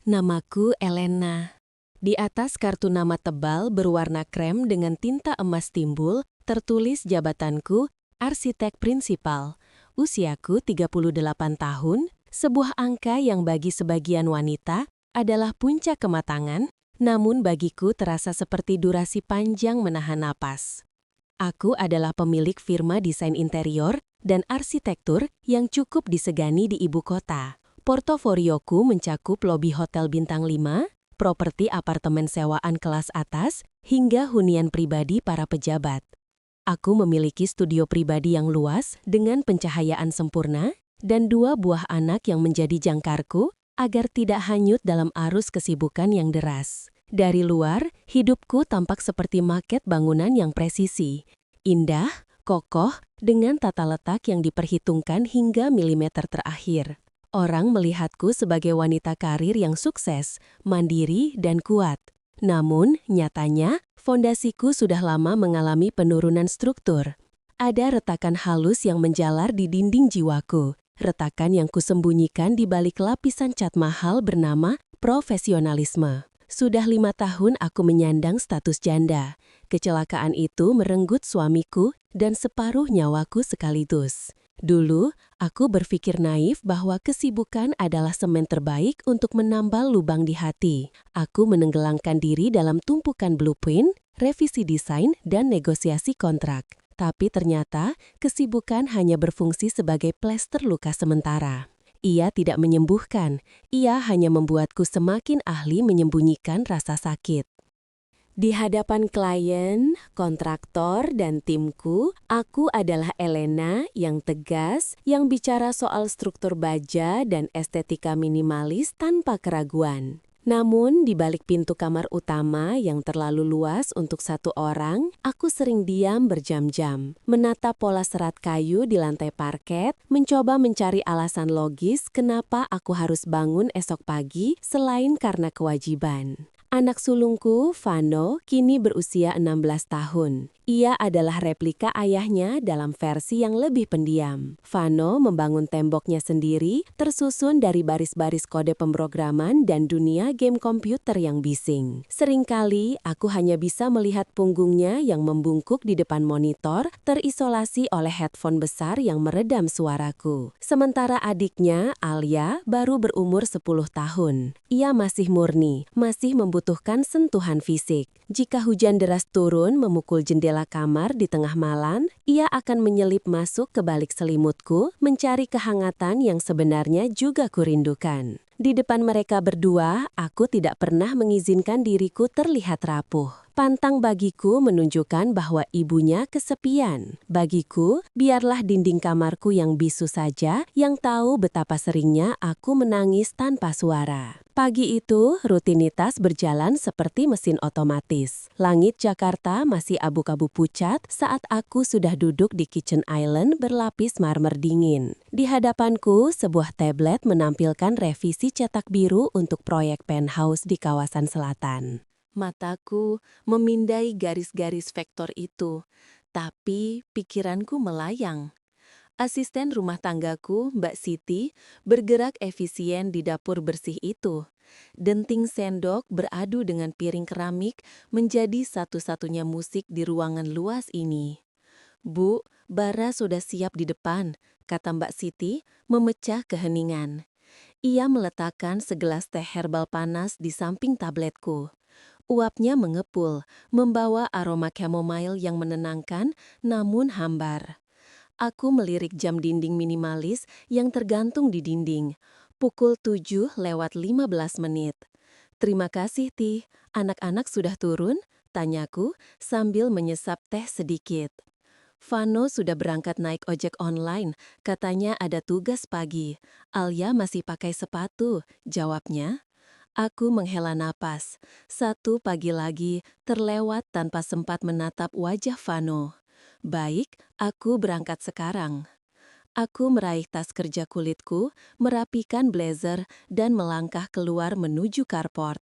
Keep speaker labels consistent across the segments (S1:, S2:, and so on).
S1: Namaku Elena. Di atas kartu nama tebal berwarna krem dengan tinta emas timbul, tertulis jabatanku, arsitek prinsipal. Usiaku 38 tahun, sebuah angka yang bagi sebagian wanita adalah puncak kematangan, namun bagiku terasa seperti durasi panjang menahan napas. Aku adalah pemilik firma desain interior dan arsitektur yang cukup disegani di ibu kota. Portofolioku mencakup lobi hotel bintang 5, properti apartemen sewaan kelas atas, hingga hunian pribadi para pejabat. Aku memiliki studio pribadi yang luas dengan pencahayaan sempurna dan 2 buah anak yang menjadi jangkarku agar tidak hanyut dalam arus kesibukan yang deras. Dari luar, hidupku tampak seperti maket bangunan yang presisi. Indah, kokoh, dengan tata letak yang diperhitungkan hingga milimeter terakhir. Orang melihatku sebagai wanita karir yang sukses, mandiri, dan kuat. Namun, nyatanya, fondasiku sudah lama mengalami penurunan struktur. Ada retakan halus yang menjalar di dinding jiwaku, retakan yang kusembunyikan di balik lapisan cat mahal bernama profesionalisme. Sudah 5 tahun aku menyandang status janda. Kecelakaan itu merenggut suamiku dan separuh nyawaku sekaligus. Dulu, aku berpikir naif bahwa kesibukan adalah semen terbaik untuk menambal lubang di hati. Aku menenggelamkan diri dalam tumpukan blueprint, revisi desain, dan negosiasi kontrak. Tapi ternyata, kesibukan hanya berfungsi sebagai plester luka sementara. Ia tidak menyembuhkan, ia hanya membuatku semakin ahli menyembunyikan rasa sakit. Di hadapan klien, kontraktor, dan timku, aku adalah Elena yang tegas, yang bicara soal struktur baja dan estetika minimalis tanpa keraguan. Namun, di balik pintu kamar utama yang terlalu luas untuk satu orang, aku sering diam berjam-jam, menatap pola serat kayu di lantai parket, mencoba mencari alasan logis kenapa aku harus bangun esok pagi selain karena kewajiban. Anak sulungku, Vano, kini berusia 16 tahun. Ia adalah replika ayahnya dalam versi yang lebih pendiam. Vano membangun temboknya sendiri, tersusun dari baris-baris kode pemrograman dan dunia game komputer yang bising. Seringkali, aku hanya bisa melihat punggungnya yang membungkuk di depan monitor, terisolasi oleh headphone besar yang meredam suaraku. Sementara adiknya, Alia, baru berumur 10 tahun. Ia masih murni, masih membutuhkan sentuhan fisik. Jika hujan deras turun memukul jendela kamar di tengah malam, ia akan menyelip masuk ke balik selimutku, mencari kehangatan yang sebenarnya juga kurindukan. Di depan mereka berdua, aku tidak pernah mengizinkan diriku terlihat rapuh. Pantang bagiku menunjukkan bahwa ibunya kesepian. Bagiku, biarlah dinding kamarku yang bisu saja, yang tahu betapa seringnya aku menangis tanpa suara. Pagi itu, rutinitas berjalan seperti mesin otomatis. Langit Jakarta masih abu-abu pucat saat aku sudah duduk di kitchen island berlapis marmer dingin. Di hadapanku, sebuah tablet menampilkan revisi cetak biru untuk proyek penthouse di kawasan selatan. Mataku memindai garis-garis vektor itu, tapi pikiranku melayang. Asisten rumah tanggaku, Mbak Siti, bergerak efisien di dapur bersih itu. Denting sendok beradu dengan piring keramik menjadi satu-satunya musik di ruangan luas ini. "Bu, bara sudah siap di depan," kata Mbak Siti, memecah keheningan. Ia meletakkan segelas teh herbal panas di samping tabletku. Uapnya mengepul, membawa aroma chamomile yang menenangkan namun hambar. Aku melirik jam dinding minimalis yang tergantung di dinding. Pukul 7:15. "Terima kasih, Ti. Anak-anak sudah turun?" tanyaku sambil menyesap teh sedikit. "Vano sudah berangkat naik ojek online, katanya ada tugas pagi. Alia masih pakai sepatu," jawabnya. Aku menghela napas. Satu pagi lagi terlewat tanpa sempat menatap wajah Vano. Baik, aku berangkat sekarang. Aku meraih tas kerja kulitku, merapikan blazer, dan melangkah keluar menuju carport.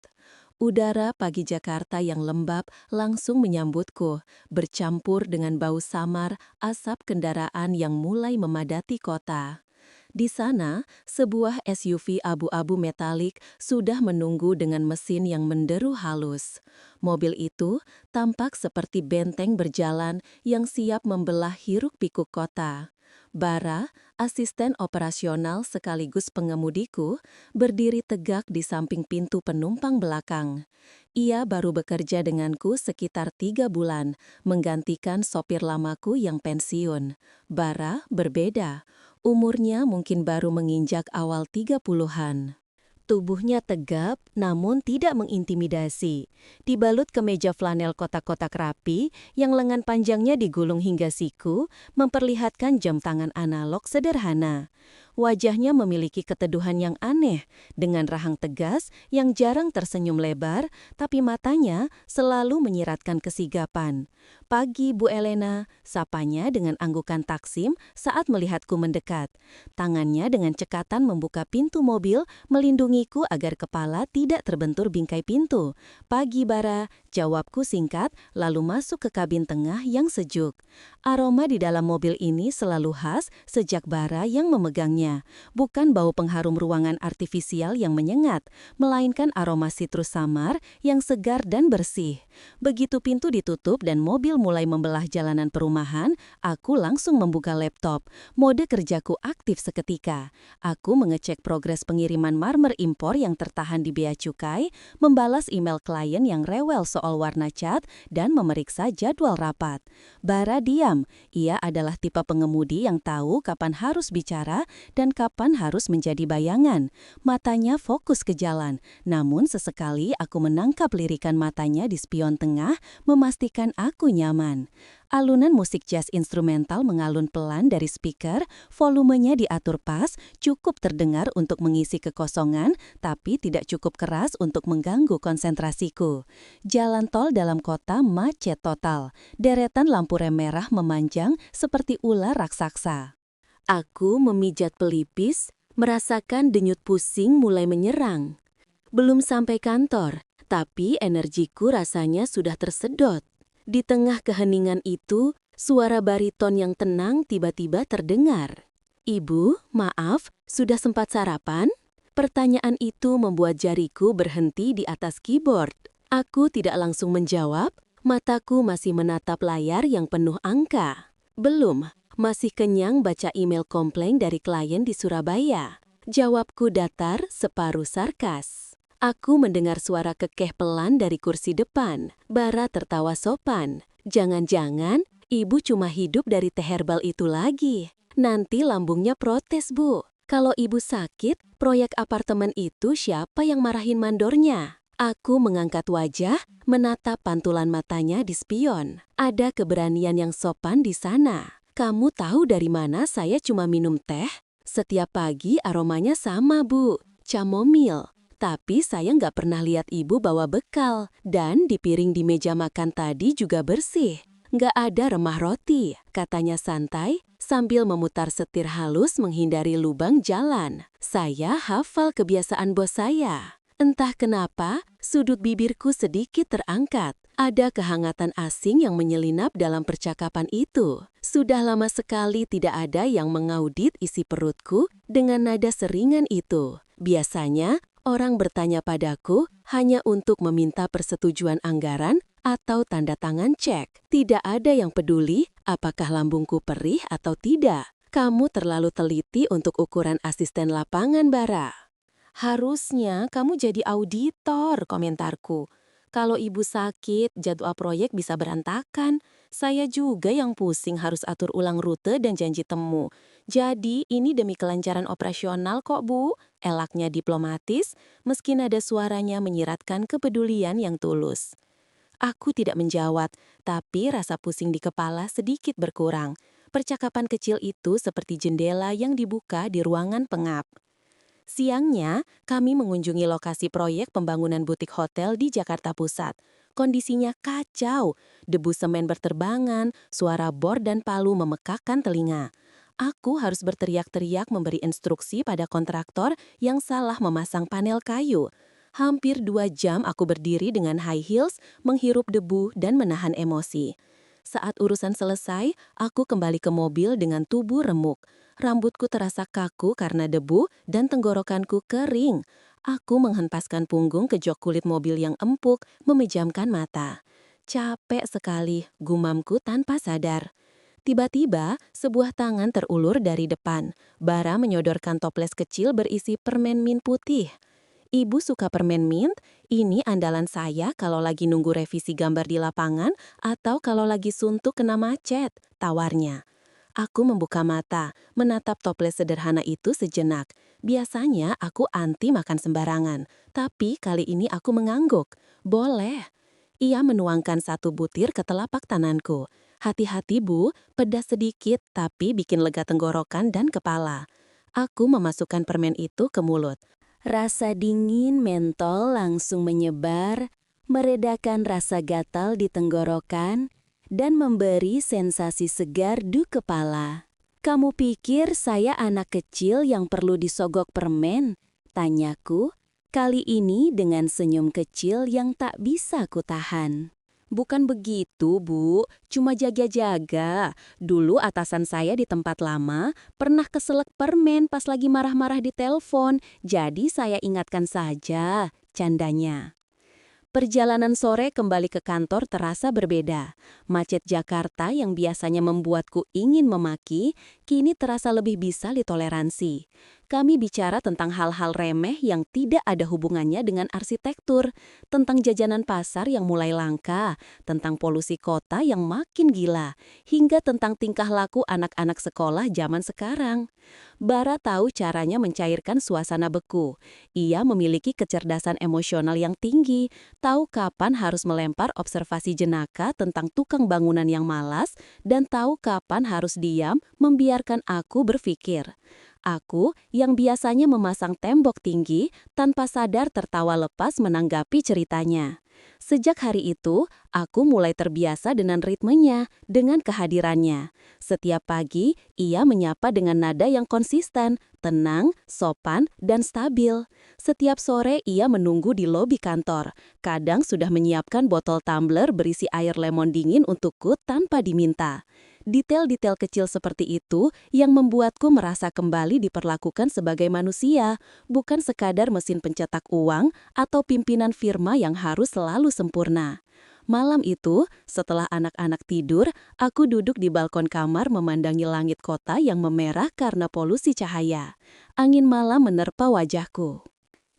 S1: Udara pagi Jakarta yang lembab langsung menyambutku, bercampur dengan bau samar asap kendaraan yang mulai memadati kota. Di sana, sebuah SUV abu-abu metalik sudah menunggu dengan mesin yang menderu halus. Mobil itu tampak seperti benteng berjalan yang siap membelah hiruk-pikuk kota. Bara, asisten operasional sekaligus pengemudiku, berdiri tegak di samping pintu penumpang belakang. Ia baru bekerja denganku sekitar 3 bulan, menggantikan sopir lamaku yang pensiun. Bara berbeda. Umurnya mungkin baru menginjak awal 30-an. Tubuhnya tegap, namun tidak mengintimidasi. Dibalut kemeja flanel kotak-kotak rapi, yang lengan panjangnya digulung hingga siku, memperlihatkan jam tangan analog sederhana. Wajahnya memiliki keteduhan yang aneh, dengan rahang tegas yang jarang tersenyum lebar, tapi matanya selalu menyiratkan kesigapan. "Pagi, Bu Elena," sapanya dengan anggukan taksim saat melihatku mendekat. Tangannya dengan cekatan membuka pintu mobil, melindungiku agar kepala tidak terbentur bingkai pintu. "Pagi, Bara," jawabku singkat, lalu masuk ke kabin tengah yang sejuk. Aroma di dalam mobil ini selalu khas sejak Bara yang memegangnya. Bukan bau pengharum ruangan artifisial yang menyengat, melainkan aroma sitrus samar yang segar dan bersih. Begitu pintu ditutup dan mobil mulai membelah jalanan perumahan, aku langsung membuka laptop. Mode kerjaku aktif seketika. Aku mengecek progres pengiriman marmer impor yang tertahan di bea cukai, membalas email klien yang rewel soal warna cat, dan memeriksa jadwal rapat. Bara diam. Ia adalah tipe pengemudi yang tahu kapan harus bicara dan kapan harus menjadi bayangan. Matanya fokus ke jalan, namun sesekali aku menangkap lirikan matanya di spion tengah, memastikan aku nyaman. Alunan musik jazz instrumental mengalun pelan dari speaker, volumenya diatur pas, cukup terdengar untuk mengisi kekosongan, tapi tidak cukup keras untuk mengganggu konsentrasiku. Jalan tol dalam kota macet total. Deretan lampu rem merah memanjang seperti ular raksasa. Aku memijat pelipis, merasakan denyut pusing mulai menyerang. Belum sampai kantor, tapi energiku rasanya sudah tersedot. Di tengah keheningan itu, suara bariton yang tenang tiba-tiba terdengar. "Ibu, maaf, sudah sempat sarapan?" Pertanyaan itu membuat jariku berhenti di atas keyboard. Aku tidak langsung menjawab, mataku masih menatap layar yang penuh angka. "Belum, masih kenyang baca email komplain dari klien di Surabaya." Jawabku datar, separuh sarkas. Aku mendengar suara kekeh pelan dari kursi depan. Bara tertawa sopan. "Jangan-jangan ibu cuma hidup dari teh herbal itu lagi. Nanti lambungnya protes, Bu. Kalau ibu sakit, proyek apartemen itu siapa yang marahin mandornya?" Aku mengangkat wajah, menatap pantulan matanya di spion. Ada keberanian yang sopan di sana. "Kamu tahu dari mana saya cuma minum teh? Setiap pagi aromanya sama, Bu. Chamomile. Tapi saya nggak pernah lihat ibu bawa bekal. Dan di piring di meja makan tadi juga bersih. Nggak ada remah roti," katanya santai, sambil memutar setir halus menghindari lubang jalan. Saya hafal kebiasaan bos saya. Entah kenapa, sudut bibirku sedikit terangkat. Ada kehangatan asing yang menyelinap dalam percakapan itu. Sudah lama sekali tidak ada yang mengaudit isi perutku dengan nada seringan itu. Biasanya, orang bertanya padaku hanya untuk meminta persetujuan anggaran atau tanda tangan cek. Tidak ada yang peduli apakah lambungku perih atau tidak. "Kamu terlalu teliti untuk ukuran asisten lapangan, Bara." "Harusnya kamu jadi auditor," komentarku. "Kalau ibu sakit, jadwal proyek bisa berantakan. Saya juga yang pusing harus atur ulang rute dan janji temu. Jadi ini demi kelancaran operasional kok, Bu," elaknya diplomatis, meski nada suaranya menyiratkan kepedulian yang tulus. Aku tidak menjawab, tapi rasa pusing di kepala sedikit berkurang. Percakapan kecil itu seperti jendela yang dibuka di ruangan pengap. Siangnya, kami mengunjungi lokasi proyek pembangunan butik hotel di Jakarta Pusat. Kondisinya kacau, debu semen berterbangan, suara bor dan palu memekakkan telinga. Aku harus berteriak-teriak memberi instruksi pada kontraktor yang salah memasang panel kayu. Hampir 2 jam aku berdiri dengan high heels, menghirup debu dan menahan emosi. Saat urusan selesai, aku kembali ke mobil dengan tubuh remuk. Rambutku terasa kaku karena debu dan tenggorokanku kering. Aku menghempaskan punggung ke jok kulit mobil yang empuk, memejamkan mata. Capek sekali, gumamku tanpa sadar. Tiba-tiba, sebuah tangan terulur dari depan. Bara menyodorkan toples kecil berisi permen mint putih. Ibu suka permen mint? Ini andalan saya kalau lagi nunggu revisi gambar di lapangan atau kalau lagi suntuk kena macet, tawarnya. Aku membuka mata, menatap toples sederhana itu sejenak. Biasanya aku anti makan sembarangan, tapi kali ini aku mengangguk. Boleh. Ia menuangkan satu butir ke telapak tanganku. Hati-hati Bu, pedas sedikit tapi bikin lega tenggorokan dan kepala. Aku memasukkan permen itu ke mulut. Rasa dingin mentol langsung menyebar, meredakan rasa gatal di tenggorokan, dan memberi sensasi segar di kepala. "Kamu pikir saya anak kecil yang perlu disogok permen?" tanyaku, kali ini dengan senyum kecil yang tak bisa kutahan. "Bukan begitu, Bu. Cuma jaga-jaga. Dulu atasan saya di tempat lama pernah keselak permen pas lagi marah-marah di telepon. Jadi saya ingatkan saja," candanya. Perjalanan sore kembali ke kantor terasa berbeda. Macet Jakarta yang biasanya membuatku ingin memaki, kini terasa lebih bisa ditoleransi. Kami bicara tentang hal-hal remeh yang tidak ada hubungannya dengan arsitektur, tentang jajanan pasar yang mulai langka, tentang polusi kota yang makin gila, hingga tentang tingkah laku anak-anak sekolah zaman sekarang. Bara tahu caranya mencairkan suasana beku. Ia memiliki kecerdasan emosional yang tinggi, tahu kapan harus melempar observasi jenaka tentang tukang bangunan yang malas, dan tahu kapan harus diam membiarkan aku berpikir. Aku, yang biasanya memasang tembok tinggi, tanpa sadar tertawa lepas menanggapi ceritanya. Sejak hari itu, aku mulai terbiasa dengan ritmenya, dengan kehadirannya. Setiap pagi, ia menyapa dengan nada yang konsisten, tenang, sopan, dan stabil. Setiap sore, ia menunggu di lobi kantor. Kadang sudah menyiapkan botol tumbler berisi air lemon dingin untukku tanpa diminta. Detail-detail kecil seperti itu yang membuatku merasa kembali diperlakukan sebagai manusia, bukan sekadar mesin pencetak uang atau pimpinan firma yang harus selalu sempurna. Malam itu, setelah anak-anak tidur, aku duduk di balkon kamar memandangi langit kota yang memerah karena polusi cahaya. Angin malam menerpa wajahku.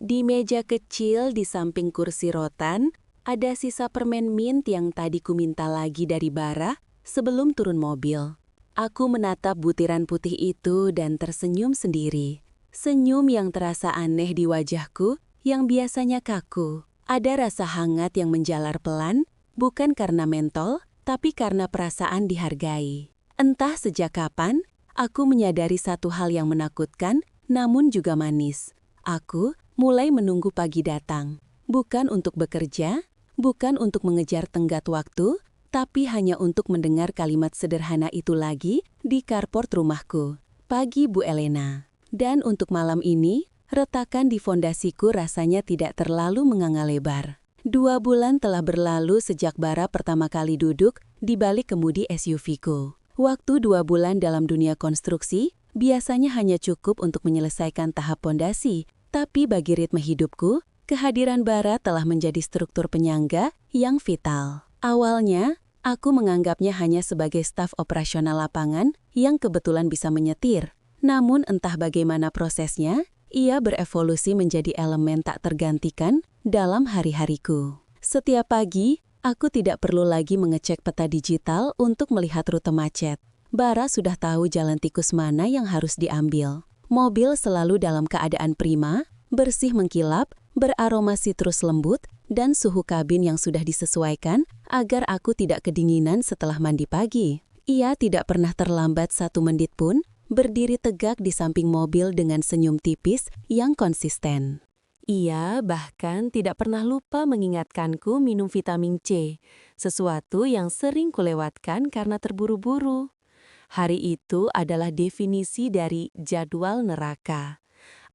S1: Di meja kecil di samping kursi rotan, ada sisa permen mint yang tadi ku minta lagi dari Bara sebelum turun mobil. Aku menatap butiran putih itu dan tersenyum sendiri. Senyum yang terasa aneh di wajahku yang biasanya kaku. Ada rasa hangat yang menjalar pelan, bukan karena mentol, tapi karena perasaan dihargai. Entah sejak kapan, aku menyadari satu hal yang menakutkan, namun juga manis. Aku mulai menunggu pagi datang. Bukan untuk bekerja, bukan untuk mengejar tenggat waktu, tapi hanya untuk mendengar kalimat sederhana itu lagi di carport rumahku. "Pagi Bu Elena." Dan untuk malam ini, retakan di fondasiku rasanya tidak terlalu menganga lebar. 2 bulan telah berlalu sejak Bara pertama kali duduk di balik kemudi SUV-ku. Waktu 2 bulan dalam dunia konstruksi biasanya hanya cukup untuk menyelesaikan tahap fondasi, tapi bagi ritme hidupku, kehadiran Bara telah menjadi struktur penyangga yang vital. Awalnya, aku menganggapnya hanya sebagai staf operasional lapangan yang kebetulan bisa menyetir. Namun entah bagaimana prosesnya, ia berevolusi menjadi elemen tak tergantikan dalam hari-hariku. Setiap pagi, aku tidak perlu lagi mengecek peta digital untuk melihat rute macet. Bara sudah tahu jalan tikus mana yang harus diambil. Mobil selalu dalam keadaan prima, bersih mengkilap, beraroma sitrus lembut, dan suhu kabin yang sudah disesuaikan agar aku tidak kedinginan setelah mandi pagi. Ia tidak pernah terlambat 1 menit pun, berdiri tegak di samping mobil dengan senyum tipis yang konsisten. Ia bahkan tidak pernah lupa mengingatkanku minum vitamin C, sesuatu yang sering kulewatkan karena terburu-buru. Hari itu adalah definisi dari jadwal neraka.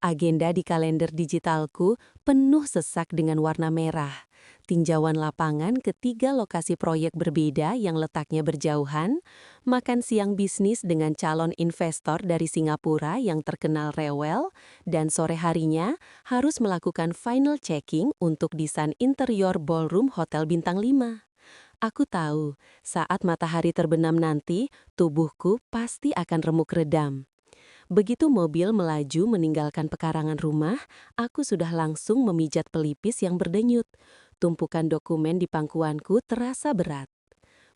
S1: Agenda di kalender digitalku penuh sesak dengan warna merah. tinjauan lapangan ke 3 lokasi proyek berbeda yang letaknya berjauhan, makan siang bisnis dengan calon investor dari Singapura yang terkenal rewel, dan sore harinya harus melakukan final checking untuk desain interior ballroom Hotel Bintang 5. Aku tahu, saat matahari terbenam nanti, tubuhku pasti akan remuk redam. Begitu mobil melaju meninggalkan pekarangan rumah, aku sudah langsung memijat pelipis yang berdenyut. Tumpukan dokumen di pangkuanku terasa berat.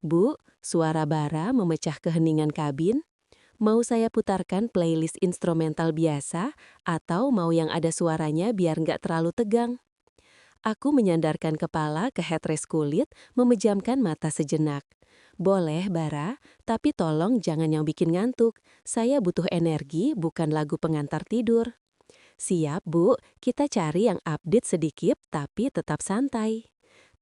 S1: Bu, suara bara memecah keheningan kabin. Mau saya putarkan playlist instrumental biasa atau mau yang ada suaranya biar nggak terlalu tegang? Aku menyandarkan kepala ke headrest kulit, memejamkan mata sejenak. Boleh, Bara, tapi tolong jangan yang bikin ngantuk. Saya butuh energi, bukan lagu pengantar tidur. Siap, Bu. Kita cari yang update sedikit, tapi tetap santai.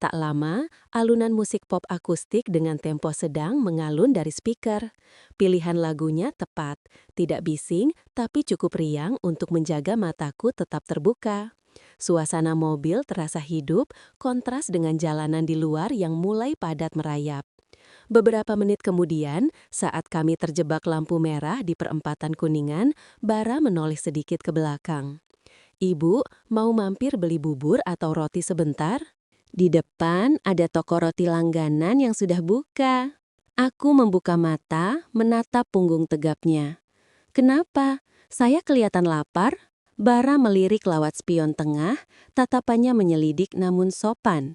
S1: Tak lama, alunan musik pop akustik dengan tempo sedang mengalun dari speaker. Pilihan lagunya tepat, tidak bising, tapi cukup riang untuk menjaga mataku tetap terbuka. Suasana mobil terasa hidup, kontras dengan jalanan di luar yang mulai padat merayap. Beberapa menit kemudian, saat kami terjebak lampu merah di perempatan Kuningan, Bara menoleh sedikit ke belakang. Ibu, mau mampir beli bubur atau roti sebentar? Di depan ada toko roti langganan yang sudah buka. Aku membuka mata, menatap punggung tegapnya. Kenapa? Saya kelihatan lapar? Bara melirik lewat spion tengah, tatapannya menyelidik namun sopan.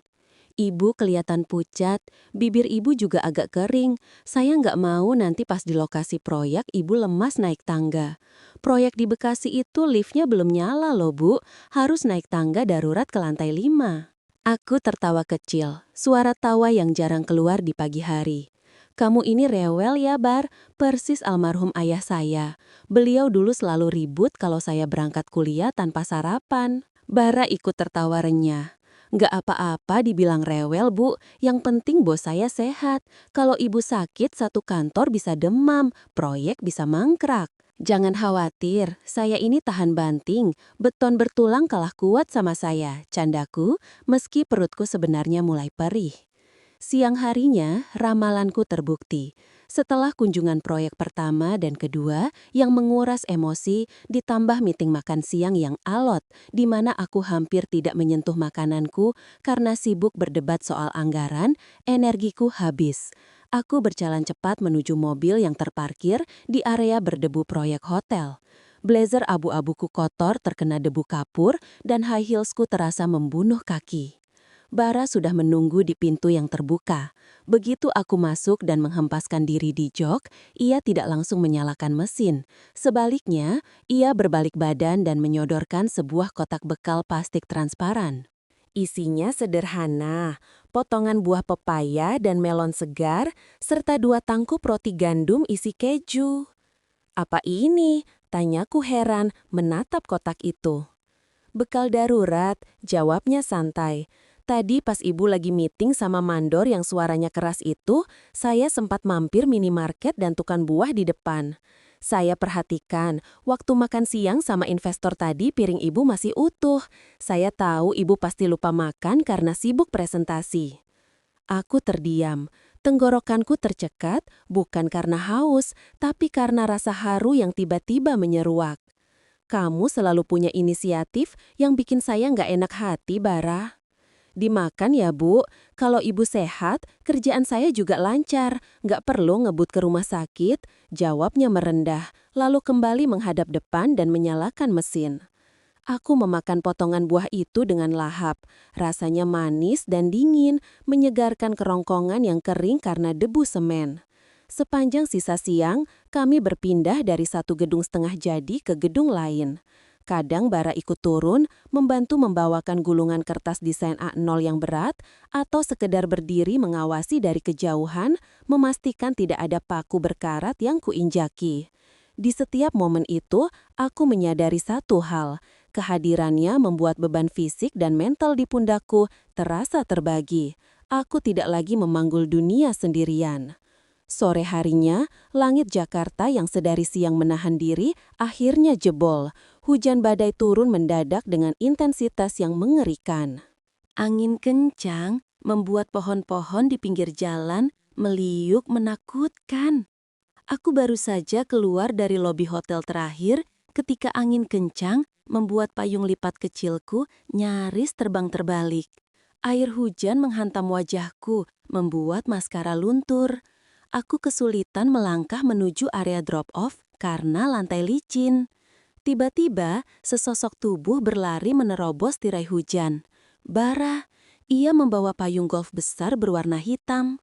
S1: Ibu kelihatan pucat, bibir ibu juga agak kering. Saya nggak mau nanti pas di lokasi proyek ibu lemas naik tangga. Proyek di Bekasi itu liftnya belum nyala loh Bu, harus naik tangga darurat ke lantai 5. Aku tertawa kecil, suara tawa yang jarang keluar di pagi hari. Kamu ini rewel ya Bar, persis almarhum ayah saya. Beliau dulu selalu ribut kalau saya berangkat kuliah tanpa sarapan. Bara ikut tertawa renyah. Nggak apa-apa dibilang rewel Bu, yang penting bos saya sehat. Kalau ibu sakit satu kantor bisa demam, proyek bisa mangkrak. Jangan khawatir, saya ini tahan banting, beton bertulang kalah kuat sama saya, candaku, meski perutku sebenarnya mulai perih. Siang harinya, ramalanku terbukti. Setelah kunjungan proyek pertama dan kedua yang menguras emosi, ditambah meeting makan siang yang alot, di mana aku hampir tidak menyentuh makananku karena sibuk berdebat soal anggaran, energiku habis. Aku berjalan cepat menuju mobil yang terparkir di area berdebu proyek hotel. Blazer abu-abuku kotor terkena debu kapur dan high heelsku terasa membunuh kaki. Bara sudah menunggu di pintu yang terbuka. Begitu aku masuk dan menghempaskan diri di jok, ia tidak langsung menyalakan mesin. Sebaliknya, ia berbalik badan dan menyodorkan sebuah kotak bekal plastik transparan. Isinya sederhana, potongan buah pepaya dan melon segar, serta 2 tangkup roti gandum isi keju. Apa ini? Tanyaku heran menatap kotak itu. Bekal darurat, jawabnya santai. Tadi pas ibu lagi meeting sama mandor yang suaranya keras itu, saya sempat mampir minimarket dan tukang buah di depan. Saya perhatikan, waktu makan siang sama investor tadi piring ibu masih utuh. Saya tahu ibu pasti lupa makan karena sibuk presentasi. Aku terdiam. Tenggorokanku tercekat, bukan karena haus, tapi karena rasa haru yang tiba-tiba menyeruak. Kamu selalu punya inisiatif yang bikin saya nggak enak hati, Bara. Dimakan ya Bu, kalau ibu sehat, kerjaan saya juga lancar, nggak perlu ngebut ke rumah sakit, jawabnya merendah, lalu kembali menghadap depan dan menyalakan mesin. Aku memakan potongan buah itu dengan lahap, rasanya manis dan dingin, menyegarkan kerongkongan yang kering karena debu semen. Sepanjang sisa siang, kami berpindah dari satu gedung setengah jadi ke gedung lain. Kadang Bara ikut turun, membantu membawakan gulungan kertas desain A0 yang berat, atau sekedar berdiri mengawasi dari kejauhan, memastikan tidak ada paku berkarat yang kuinjaki. Di setiap momen itu, aku menyadari satu hal, kehadirannya membuat beban fisik dan mental di pundakku terasa terbagi. Aku tidak lagi memanggul dunia sendirian. Sore harinya, langit Jakarta yang sedari siang menahan diri akhirnya jebol. Hujan badai turun mendadak dengan intensitas yang mengerikan. Angin kencang membuat pohon-pohon di pinggir jalan meliuk menakutkan. Aku baru saja keluar dari lobi hotel terakhir ketika angin kencang membuat payung lipat kecilku nyaris terbang terbalik. Air hujan menghantam wajahku, membuat maskara luntur. Aku kesulitan melangkah menuju area drop-off karena lantai licin. Tiba-tiba, sesosok tubuh berlari menerobos tirai hujan. Bara, ia membawa payung golf besar berwarna hitam.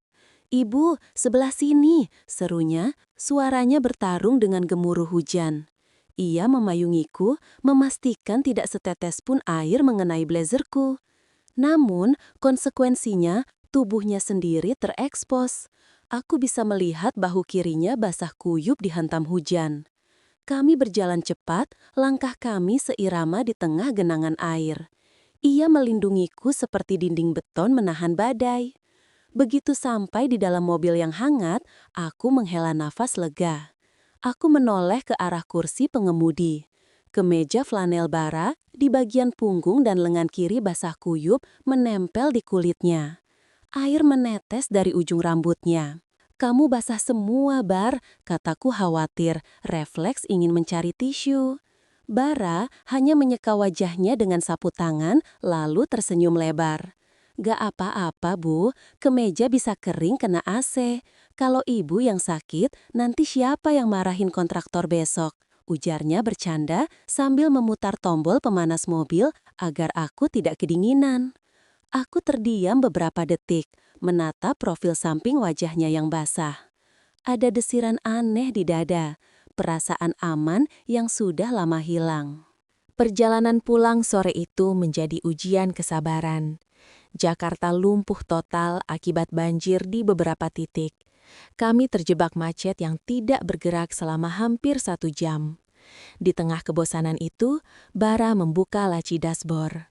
S1: "Ibu, sebelah sini," serunya, suaranya bertarung dengan gemuruh hujan. Ia memayungiku, memastikan tidak setetes pun air mengenai blazerku. Namun, konsekuensinya, tubuhnya sendiri terekspos. Aku bisa melihat bahu kirinya basah kuyup dihantam hujan. Kami berjalan cepat, langkah kami seirama di tengah genangan air. Ia melindungiku seperti dinding beton menahan badai. Begitu sampai di dalam mobil yang hangat, aku menghela nafas lega. Aku menoleh ke arah kursi pengemudi. Kemeja flanel bara di bagian punggung dan lengan kiri basah kuyup menempel di kulitnya. Air menetes dari ujung rambutnya. "Kamu basah semua, Bar," kataku khawatir, refleks ingin mencari tisu. Bara hanya menyeka wajahnya dengan sapu tangan, lalu tersenyum lebar. "Gak apa-apa, Bu. Kemeja bisa kering kena AC. Kalau ibu yang sakit, nanti siapa yang marahin kontraktor besok?" Ujarnya bercanda sambil memutar tombol pemanas mobil agar aku tidak kedinginan. Aku terdiam beberapa detik, menatap profil samping wajahnya yang basah. Ada desiran aneh di dada, perasaan aman yang sudah lama hilang. Perjalanan pulang sore itu menjadi ujian kesabaran. Jakarta lumpuh total akibat banjir di beberapa titik. Kami terjebak macet yang tidak bergerak selama hampir 1 jam. Di tengah kebosanan itu, Bara membuka laci dashboard.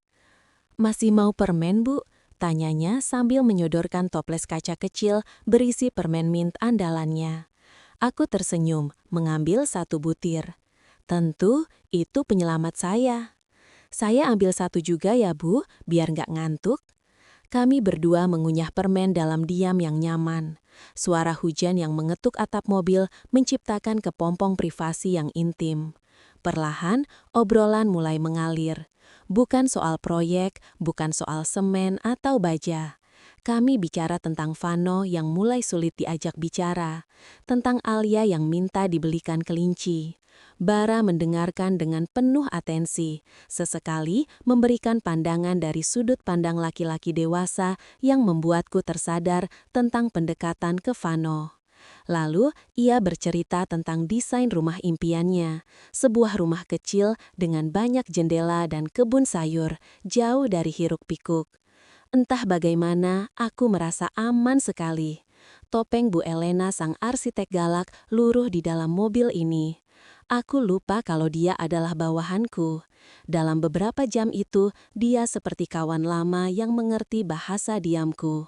S1: "Masih mau permen, Bu?" tanyanya sambil menyodorkan toples kaca kecil berisi permen mint andalannya. Aku tersenyum, mengambil 1 butir. "Tentu, itu penyelamat saya." "Saya ambil 1 juga ya, Bu, biar nggak ngantuk." Kami berdua mengunyah permen dalam diam yang nyaman. Suara hujan yang mengetuk atap mobil menciptakan kepompong privasi yang intim. Perlahan, obrolan mulai mengalir. Bukan soal proyek, bukan soal semen atau baja. Kami bicara tentang Vano yang mulai sulit diajak bicara, tentang Alia yang minta dibelikan kelinci. Bara mendengarkan dengan penuh atensi, sesekali memberikan pandangan dari sudut pandang laki-laki dewasa yang membuatku tersadar tentang pendekatan ke Vano. Lalu, ia bercerita tentang desain rumah impiannya, sebuah rumah kecil dengan banyak jendela dan kebun sayur, jauh dari hiruk-pikuk. Entah bagaimana, aku merasa aman sekali. Topeng Bu Elena sang arsitek galak luruh di dalam mobil ini. Aku lupa kalau dia adalah bawahanku. Dalam beberapa jam itu, dia seperti kawan lama yang mengerti bahasa diamku.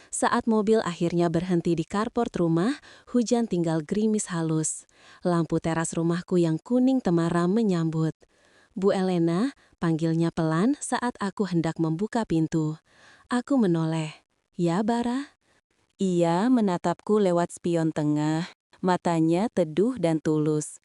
S1: Saat mobil akhirnya berhenti di carport rumah, hujan tinggal gerimis halus. Lampu teras rumahku yang kuning temaram menyambut. "Bu Elena," panggilnya pelan saat aku hendak membuka pintu. Aku menoleh. "Ya, Bara?" Ia menatapku lewat spion tengah, matanya teduh dan tulus.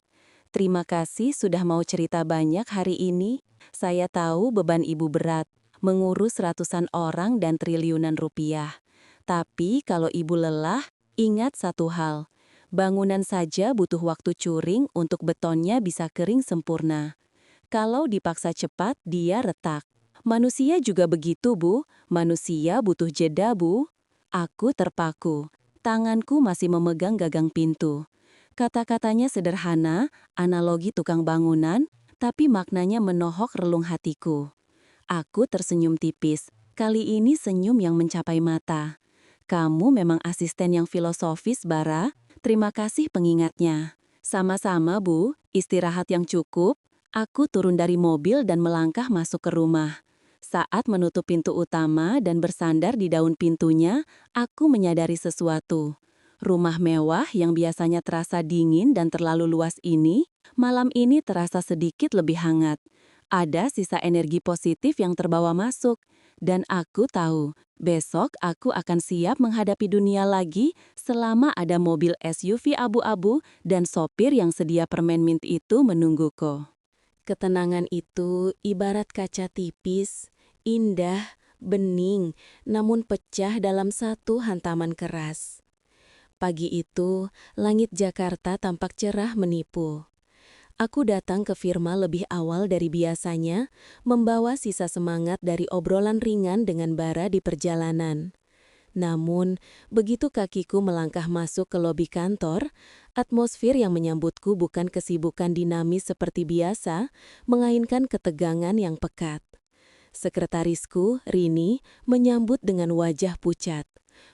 S1: "Terima kasih sudah mau cerita banyak hari ini. Saya tahu beban ibu berat, mengurus ratusan orang dan triliunan rupiah. Tapi kalau ibu lelah, ingat satu hal. Bangunan saja butuh waktu curing untuk betonnya bisa kering sempurna. Kalau dipaksa cepat, dia retak. Manusia juga begitu, Bu. Manusia butuh jeda, Bu." Aku terpaku. Tanganku masih memegang gagang pintu. Kata-katanya sederhana, analogi tukang bangunan, tapi maknanya menohok relung hatiku. Aku tersenyum tipis. Kali ini senyum yang mencapai mata. "Kamu memang asisten yang filosofis, Bara. Terima kasih pengingatnya." "Sama-sama, Bu. Istirahat yang cukup." Aku turun dari mobil dan melangkah masuk ke rumah. Saat menutup pintu utama dan bersandar di daun pintunya, aku menyadari sesuatu. Rumah mewah yang biasanya terasa dingin dan terlalu luas ini, malam ini terasa sedikit lebih hangat. Ada sisa energi positif yang terbawa masuk.
S2: Dan aku tahu, besok aku akan siap menghadapi dunia lagi selama ada mobil SUV abu-abu dan sopir yang sedia permen mint itu menungguku.
S1: Ketenangan itu ibarat kaca tipis, indah, bening, namun pecah dalam satu hantaman keras. Pagi itu, langit Jakarta tampak cerah menipu. Aku datang ke Firma lebih awal dari biasanya, membawa sisa semangat dari obrolan ringan dengan Bara di perjalanan. Namun, begitu kakiku melangkah masuk ke lobi kantor, atmosfer yang menyambutku bukan kesibukan dinamis seperti biasa, melainkan ketegangan yang pekat. Sekretarisku, Rini, menyambut dengan wajah pucat.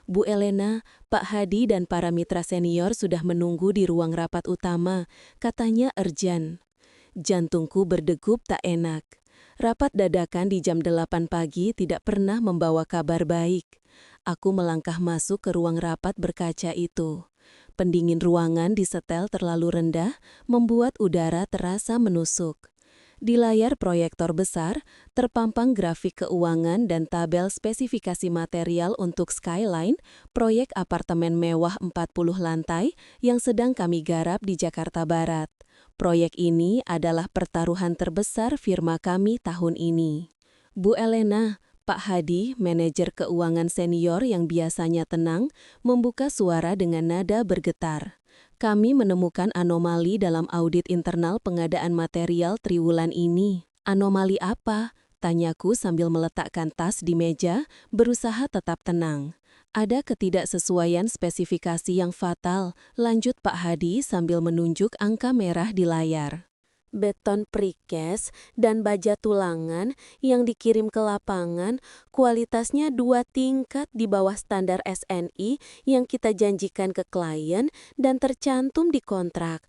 S1: Bu Elena, Pak Hadi dan para mitra senior sudah menunggu di ruang rapat utama, katanya urgent. Jantungku berdegup tak enak. Rapat dadakan di jam 8 pagi tidak pernah membawa kabar baik. Aku melangkah masuk ke ruang rapat berkaca itu. Pendingin ruangan disetel terlalu rendah, membuat udara terasa menusuk. Di layar proyektor besar, terpampang grafik keuangan dan tabel spesifikasi material untuk Skyline, proyek apartemen mewah 40 lantai yang sedang kami garap di Jakarta Barat. Proyek ini adalah pertaruhan terbesar firma kami tahun ini. Bu Elena, Pak Hadi, manajer keuangan senior yang biasanya tenang, membuka suara dengan nada bergetar. Kami menemukan anomali dalam audit internal pengadaan material triwulan ini. Anomali apa? Tanyaku sambil meletakkan tas di meja, berusaha tetap tenang. Ada ketidaksesuaian spesifikasi yang fatal, lanjut Pak Hadi sambil menunjuk angka merah di layar. Beton precast dan baja tulangan yang dikirim ke lapangan kualitasnya 2 tingkat di bawah standar SNI yang kita janjikan ke klien dan tercantum di kontrak.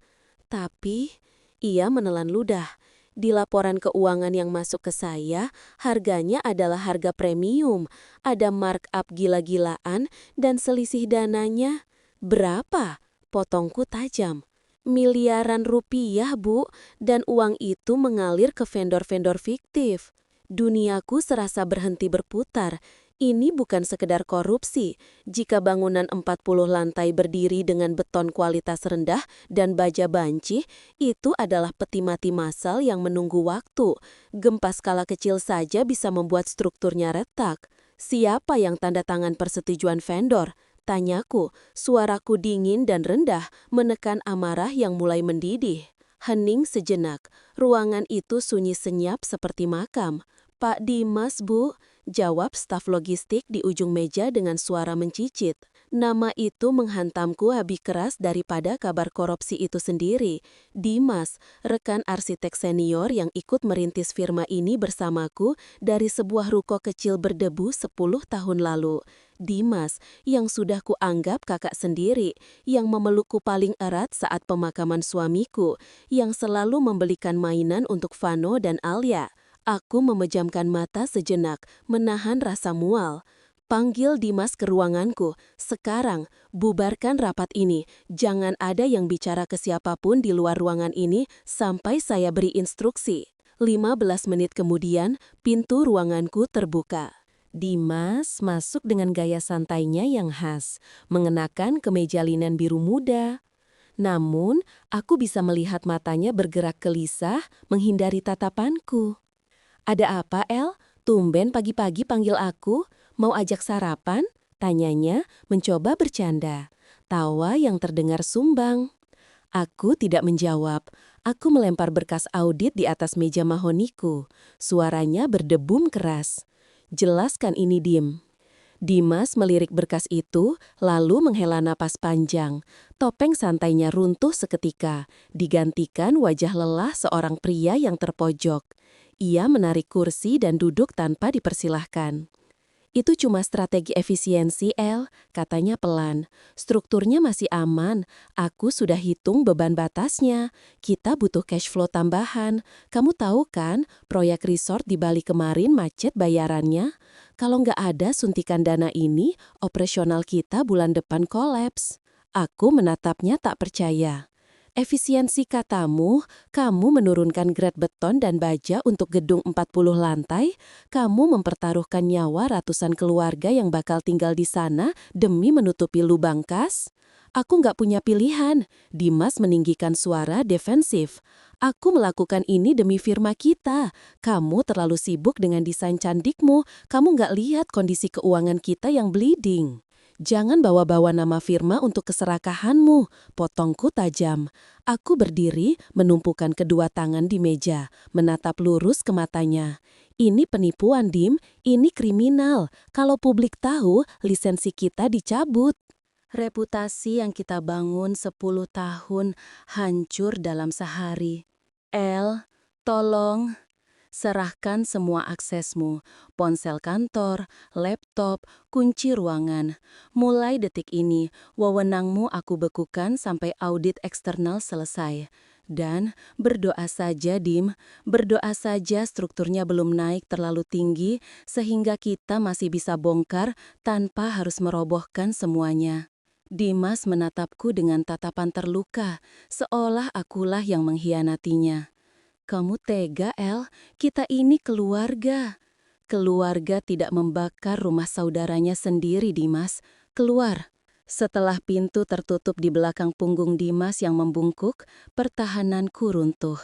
S1: Tapi, ia menelan ludah. Di laporan keuangan yang masuk ke saya, harganya adalah harga premium, ada markup gila-gilaan dan selisih dananya. Berapa? Potongku tajam. Miliaran rupiah, Bu, dan uang itu mengalir ke vendor-vendor fiktif. Duniaku serasa berhenti berputar. Ini bukan sekedar korupsi. Jika bangunan 40 lantai berdiri dengan beton kualitas rendah dan baja banci, itu adalah peti mati massal yang menunggu waktu. Gempa skala kecil saja bisa membuat strukturnya retak. Siapa yang tanda tangan persetujuan vendor? Tanyaku, suaraku dingin dan rendah, menekan amarah yang mulai mendidih. Hening sejenak, ruangan itu sunyi senyap seperti makam. Pak Dimas, Bu, jawab staf logistik di ujung meja dengan suara mencicit. Nama itu menghantamku lebih keras daripada kabar korupsi itu sendiri. Dimas, rekan arsitek senior yang ikut merintis firma ini bersamaku dari sebuah ruko kecil berdebu 10 tahun lalu. Dimas, yang sudah kuanggap kakak sendiri, yang memelukku paling erat saat pemakaman suamiku, yang selalu membelikan mainan untuk Vano dan Alia. Aku memejamkan mata sejenak, menahan rasa mual. Panggil Dimas ke ruanganku. Sekarang, bubarkan rapat ini. Jangan ada yang bicara ke siapapun di luar ruangan ini sampai saya beri instruksi. 15 menit kemudian, pintu ruanganku terbuka. Dimas masuk dengan gaya santainya yang khas, mengenakan kemeja linen biru muda. Namun, aku bisa melihat matanya bergerak gelisah, menghindari tatapanku. Ada apa, El? Tumben pagi-pagi panggil aku? Mau ajak sarapan? Tanyanya, mencoba bercanda. Tawa yang terdengar sumbang. Aku tidak menjawab. Aku melempar berkas audit di atas meja mahoniku. Suaranya berdebum keras. Jelaskan ini, Dim. Dimas melirik berkas itu, lalu menghela napas panjang. Topeng santainya runtuh seketika, digantikan wajah lelah seorang pria yang terpojok. Ia menarik kursi dan duduk tanpa dipersilahkan. Itu cuma strategi efisiensi, El, katanya pelan. Strukturnya masih aman. Aku sudah hitung beban batasnya. Kita butuh cash flow tambahan. Kamu tahu kan, proyek resort di Bali kemarin macet bayarannya? Kalau nggak ada suntikan dana ini, operasional kita bulan depan kolaps. Aku menatapnya tak percaya. Efisiensi katamu, kamu menurunkan grade beton dan baja untuk gedung 40 lantai, kamu mempertaruhkan nyawa ratusan keluarga yang bakal tinggal di sana demi menutupi lubang kas? Aku nggak punya pilihan. Dimas meninggikan suara defensif. Aku melakukan ini demi firma kita. Kamu terlalu sibuk dengan desain candikmu, kamu nggak lihat kondisi keuangan kita yang bleeding. Jangan bawa-bawa nama firma untuk keserakahanmu, potongku tajam. Aku berdiri, menumpukan kedua tangan di meja, menatap lurus ke matanya. Ini penipuan, Dim. Ini kriminal. Kalau publik tahu, lisensi kita dicabut. Reputasi yang kita bangun 10 tahun hancur dalam sehari. El, tolong. Serahkan semua aksesmu, ponsel kantor, laptop, kunci ruangan. Mulai detik ini, wewenangmu aku bekukan sampai audit eksternal selesai. Dan berdoa saja, Dim, berdoa saja strukturnya belum naik terlalu tinggi sehingga kita masih bisa bongkar tanpa harus merobohkan semuanya. Dimas menatapku dengan tatapan terluka, seolah akulah yang mengkhianatinya. Kamu tega, El. Kita ini keluarga. Keluarga tidak membakar rumah saudaranya sendiri, Dimas. Keluar. Setelah pintu tertutup di belakang punggung Dimas yang membungkuk, pertahananku runtuh.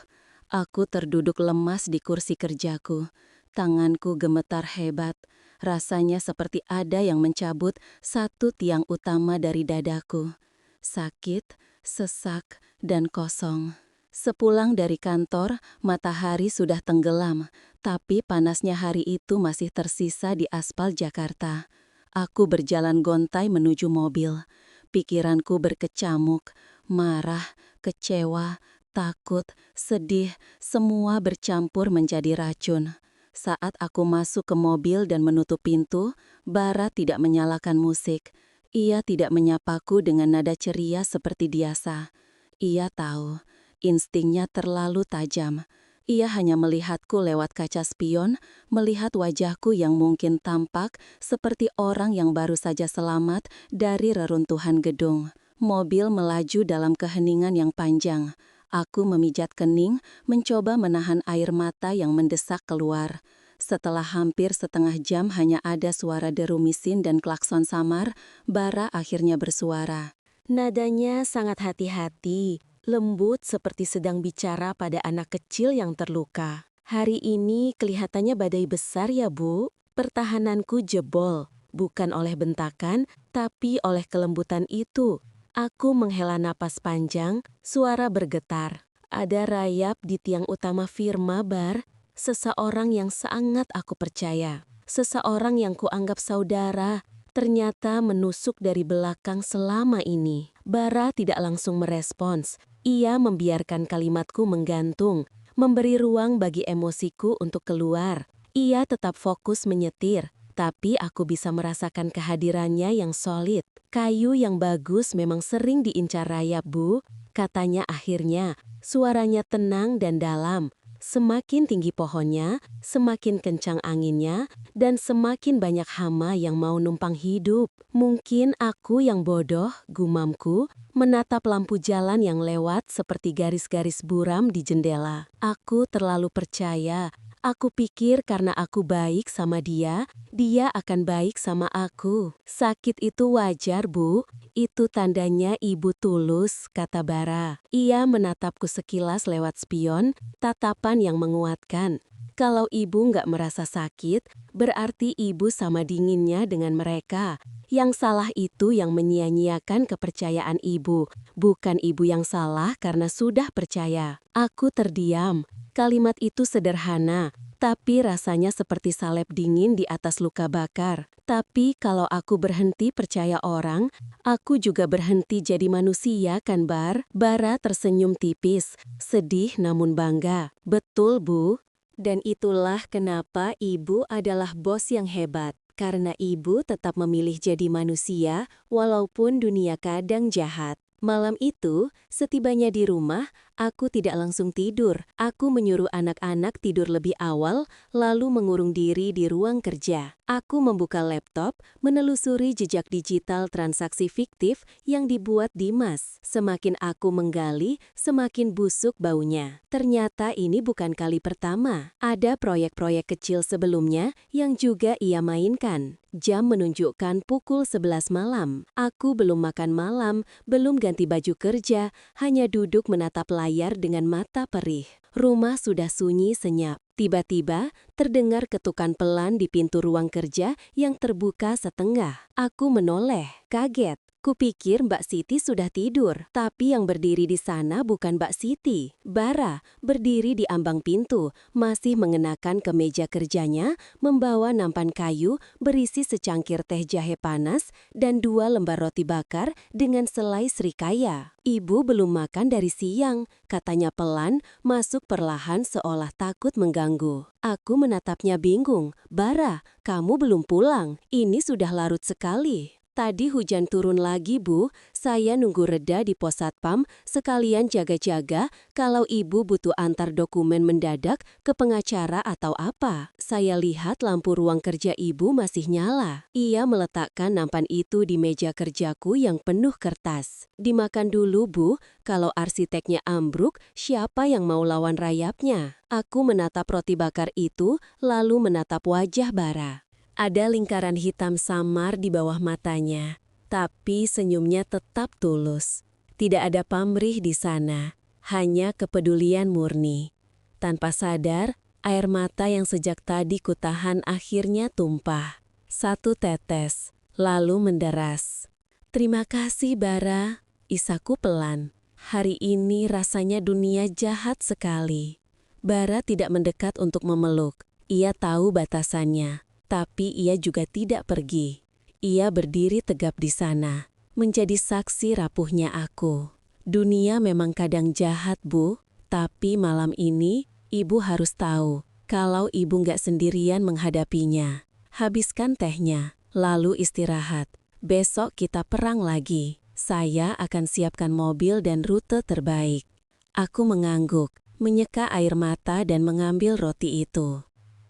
S1: Aku terduduk lemas di kursi kerjaku. Tanganku gemetar hebat. Rasanya seperti ada yang mencabut satu tiang utama dari dadaku. Sakit, sesak, dan kosong. Sepulang dari kantor, matahari sudah tenggelam, tapi panasnya hari itu masih tersisa di aspal Jakarta. Aku berjalan gontai menuju mobil. Pikiranku berkecamuk, marah, kecewa, takut, sedih, semua bercampur menjadi racun. Saat aku masuk ke mobil dan menutup pintu, Bara tidak menyalakan musik. Ia tidak menyapaku dengan nada ceria seperti biasa. Ia tahu. Instingnya terlalu tajam. Ia hanya melihatku lewat kaca spion, melihat wajahku yang mungkin tampak seperti orang yang baru saja selamat dari reruntuhan gedung. Mobil melaju dalam keheningan yang panjang. Aku memijat kening, mencoba menahan air mata yang mendesak keluar. Setelah hampir setengah jam hanya ada suara deru mesin dan klakson samar, Bara akhirnya bersuara. Nadanya sangat hati-hati. Lembut seperti sedang bicara pada anak kecil yang terluka. Hari ini kelihatannya badai besar ya, Bu. Pertahananku jebol, bukan oleh bentakan, tapi oleh kelembutan itu. Aku menghela napas panjang, suara bergetar. Ada rayap di tiang utama firma, Bar. Seseorang yang sangat aku percaya. Seseorang yang kuanggap saudara. Ternyata menusuk dari belakang selama ini. Bara tidak langsung merespons. Ia membiarkan kalimatku menggantung, memberi ruang bagi emosiku untuk keluar. Ia tetap fokus menyetir, tapi aku bisa merasakan kehadirannya yang solid. Kayu yang bagus memang sering diincar rayap, Bu, katanya akhirnya. Suaranya tenang dan dalam. Semakin tinggi pohonnya, semakin kencang anginnya, dan semakin banyak hama yang mau numpang hidup. Mungkin aku yang bodoh, gumamku, menatap lampu jalan yang lewat seperti garis-garis buram di jendela. Aku terlalu percaya. Aku pikir karena aku baik sama dia, dia akan baik sama aku. Sakit itu wajar, Bu. Itu tandanya ibu tulus, kata Bara. Ia menatapku sekilas lewat spion, tatapan yang menguatkan. Kalau ibu nggak merasa sakit, berarti ibu sama dinginnya dengan mereka. Yang salah itu yang menyia-nyiakan kepercayaan ibu, bukan ibu yang salah karena sudah percaya. Aku terdiam. Kalimat itu sederhana, tapi rasanya seperti salep dingin di atas luka bakar. Tapi kalau aku berhenti percaya orang, aku juga berhenti jadi manusia kan, Bar? Bara tersenyum tipis, sedih namun bangga. Betul, Bu. Dan itulah kenapa ibu adalah bos yang hebat. Karena ibu tetap memilih jadi manusia, walaupun dunia kadang jahat. Malam itu, setibanya di rumah, Aku tidak langsung tidur. Aku menyuruh anak-anak tidur lebih awal, lalu mengurung diri di ruang kerja. Aku membuka laptop, menelusuri jejak digital transaksi fiktif yang dibuat Dimas. Semakin aku menggali, semakin busuk baunya. Ternyata ini bukan kali pertama. Ada proyek-proyek kecil sebelumnya yang juga ia mainkan. Jam menunjukkan pukul 11 malam. Aku belum makan malam, belum ganti baju kerja, hanya duduk menatap layar dengan mata perih. Rumah sudah sunyi senyap. Tiba-tiba, terdengar ketukan pelan di pintu ruang kerja yang terbuka setengah. Aku menoleh, kaget. Kupikir Mbak Siti sudah tidur, tapi yang berdiri di sana bukan Mbak Siti. Bara berdiri di ambang pintu, masih mengenakan kemeja kerjanya, membawa nampan kayu berisi secangkir teh jahe panas dan 2 lembar roti bakar dengan selai srikaya. Ibu belum makan dari siang, katanya pelan, masuk perlahan seolah takut mengganggu. Aku menatapnya bingung. Bara, kamu belum pulang. Ini sudah larut sekali. Tadi hujan turun lagi, Bu. Saya nunggu reda di pos satpam, sekalian jaga-jaga kalau ibu butuh antar dokumen mendadak ke pengacara atau apa. Saya lihat lampu ruang kerja ibu masih nyala. Ia meletakkan nampan itu di meja kerjaku yang penuh kertas. Dimakan dulu, Bu. Kalau arsiteknya ambruk, siapa yang mau lawan rayapnya? Aku menatap roti bakar itu, lalu menatap wajah Bara. Ada lingkaran hitam samar di bawah matanya, tapi senyumnya tetap tulus. Tidak ada pamrih di sana, hanya kepedulian murni. Tanpa sadar, air mata yang sejak tadi kutahan akhirnya tumpah. 1 tetes, lalu menderas. Terima kasih, Bara. Isaku pelan. Hari ini rasanya dunia jahat sekali. Bara tidak mendekat untuk memeluk. Ia tahu batasannya. Tapi ia juga tidak pergi. Ia berdiri tegap di sana, menjadi saksi rapuhnya aku. Dunia memang kadang jahat, Bu. Tapi malam ini, ibu harus tahu kalau ibu nggak sendirian menghadapinya. Habiskan tehnya, lalu istirahat. Besok kita perang lagi. Saya akan siapkan mobil dan rute terbaik. Aku mengangguk, menyeka air mata dan mengambil roti itu.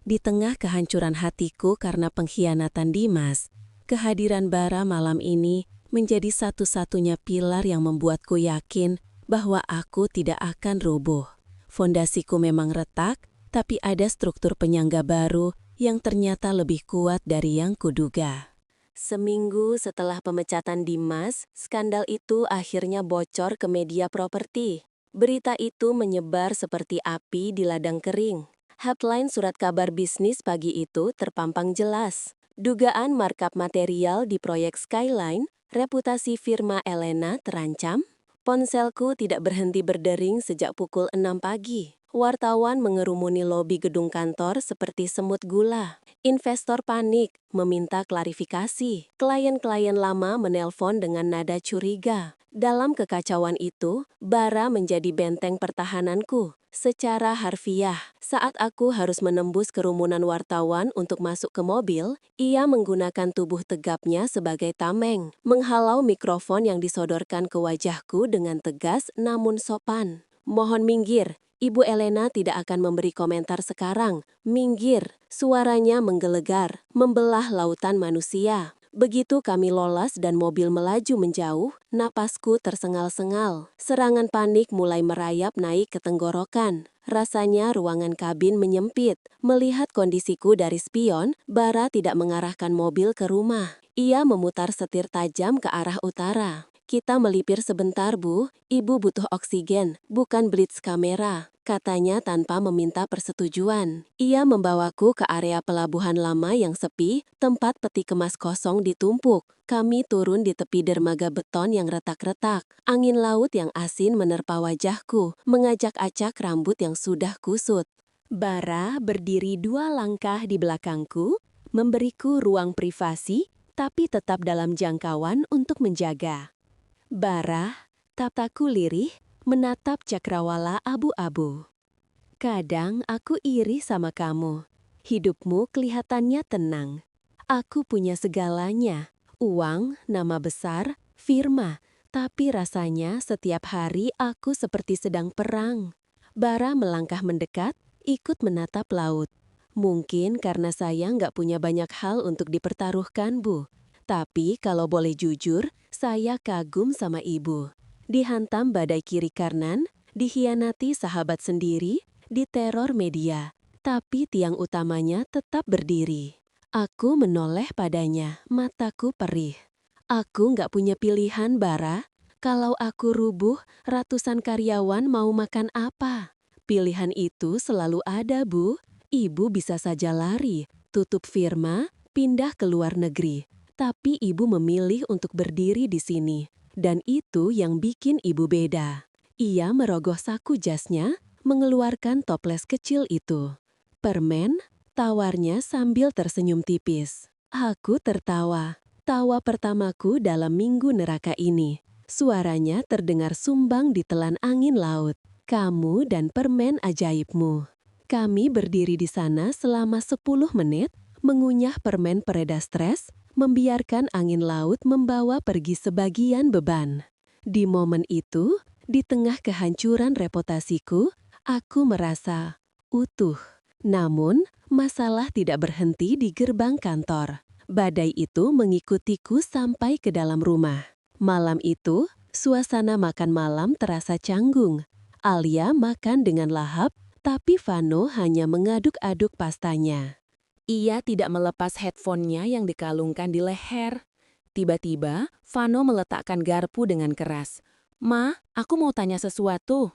S1: Di tengah kehancuran hatiku karena pengkhianatan Dimas, kehadiran Bara malam ini menjadi satu-satunya pilar yang membuatku yakin bahwa aku tidak akan rubuh. Fondasiku memang retak, tapi ada struktur penyangga baru yang ternyata lebih kuat dari yang kuduga. Seminggu setelah pemecatan Dimas, skandal itu akhirnya bocor ke media properti. Berita itu menyebar seperti api di ladang kering. Headline surat kabar bisnis pagi itu terpampang jelas. Dugaan markup material di proyek Skyline, reputasi firma Elena terancam. Ponselku tidak berhenti berdering sejak pukul 6 pagi. Wartawan mengerumuni lobi gedung kantor seperti semut gula. Investor panik, meminta klarifikasi. Klien-klien lama menelpon dengan nada curiga. Dalam kekacauan itu, Bara menjadi benteng pertahananku. Secara harfiah, saat aku harus menembus kerumunan wartawan untuk masuk ke mobil, ia menggunakan tubuh tegapnya sebagai tameng, menghalau mikrofon yang disodorkan ke wajahku dengan tegas namun sopan. Mohon minggir, Ibu Elena tidak akan memberi komentar sekarang. Minggir, suaranya menggelegar, membelah lautan manusia. Begitu kami lolos dan mobil melaju menjauh, napasku tersengal-sengal. Serangan panik mulai merayap naik ke tenggorokan. Rasanya ruangan kabin menyempit. Melihat kondisiku dari spion, Bara tidak mengarahkan mobil ke rumah. Ia memutar setir tajam ke arah utara. Kita melipir sebentar, Bu. Ibu butuh oksigen, bukan blitz kamera, katanya tanpa meminta persetujuan. Ia membawaku ke area pelabuhan lama yang sepi, tempat peti kemas kosong ditumpuk. Kami turun di tepi dermaga beton yang retak-retak. Angin laut yang asin menerpa wajahku, mengacak-acak rambut yang sudah kusut. Bara berdiri 2 langkah di belakangku, memberiku ruang privasi, tapi tetap dalam jangkauan untuk menjaga. Bara, tataku lirih, menatap cakrawala abu-abu. Kadang aku iri sama kamu. Hidupmu kelihatannya tenang. Aku punya segalanya. Uang, nama besar, firma. Tapi rasanya setiap hari aku seperti sedang perang. Bara melangkah mendekat, ikut menatap laut. Mungkin karena saya nggak punya banyak hal untuk dipertaruhkan, Bu. Tapi kalau boleh jujur, saya kagum sama Ibu. Dihantam badai kiri kanan, dikhianati sahabat sendiri, diteror media. Tapi tiang utamanya tetap berdiri. Aku menoleh padanya, mataku perih. Aku nggak punya pilihan, Bara. Kalau aku rubuh, ratusan karyawan mau makan apa? Pilihan itu selalu ada, Bu. Ibu bisa saja lari, tutup firma, pindah ke luar negeri. Tapi ibu memilih untuk berdiri di sini. Dan itu yang bikin ibu beda. Ia merogoh saku jasnya, mengeluarkan toples kecil itu. Permen, tawarnya sambil tersenyum tipis. Aku tertawa. Tawa pertamaku dalam minggu neraka ini. Suaranya terdengar sumbang di telan angin laut. Kamu dan permen ajaibmu. Kami berdiri di sana selama 10 menit, mengunyah permen pereda stres, membiarkan angin laut membawa pergi sebagian beban. Di momen itu, di tengah kehancuran reputasiku, aku merasa utuh. Namun, masalah tidak berhenti di gerbang kantor. Badai itu mengikutiku sampai ke dalam rumah. Malam itu, suasana makan malam terasa canggung. Alia makan dengan lahap, tapi Vano hanya mengaduk-aduk pastanya. Ia tidak melepas headphone-nya yang dikalungkan di leher. Tiba-tiba, Vano meletakkan garpu dengan keras. "Ma, aku mau tanya sesuatu."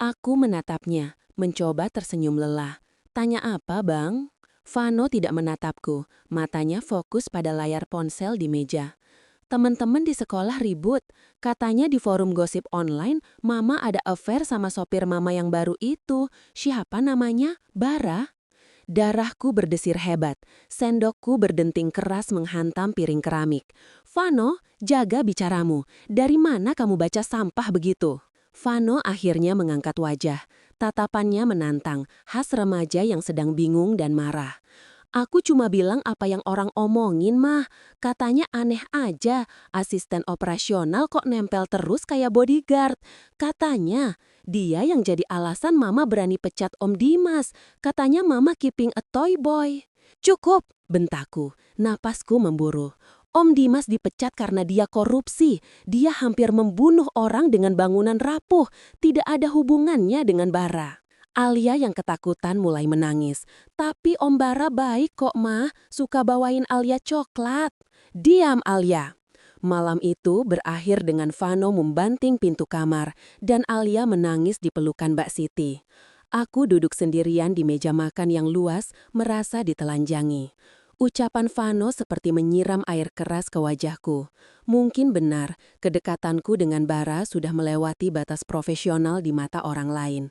S1: Aku menatapnya, mencoba tersenyum lelah. "Tanya apa, Bang?" Vano tidak menatapku, matanya fokus pada layar ponsel di meja. "Teman-teman di sekolah ribut. Katanya di forum gosip online, Mama ada affair sama sopir Mama yang baru itu. Siapa namanya? Bara?" Darahku berdesir hebat. Sendokku berdenting keras menghantam piring keramik. "Vano, jaga bicaramu. Dari mana kamu baca sampah begitu?" Vano akhirnya mengangkat wajah. Tatapannya menantang, khas remaja yang sedang bingung dan marah. "Aku cuma bilang apa yang orang omongin, Mah. Katanya aneh aja, asisten operasional kok nempel terus kayak bodyguard. Katanya, dia yang jadi alasan Mama berani pecat Om Dimas. Katanya Mama keeping a toy boy." "Cukup," bentakku. Napasku memburu. Om Dimas dipecat karena dia korupsi. Dia hampir membunuh orang dengan bangunan rapuh. Tidak ada hubungannya dengan Bara. Alia yang ketakutan mulai menangis. "Tapi Om Bara baik kok, Mah. Suka bawain Alia coklat." "Diam, Alia." Malam itu berakhir dengan Vano membanting pintu kamar dan Alia menangis di pelukan Mbak Siti. Aku duduk sendirian di meja makan yang luas, merasa ditelanjangi. Ucapan Vano seperti menyiram air keras ke wajahku. Mungkin benar, kedekatanku dengan Bara sudah melewati batas profesional di mata orang lain.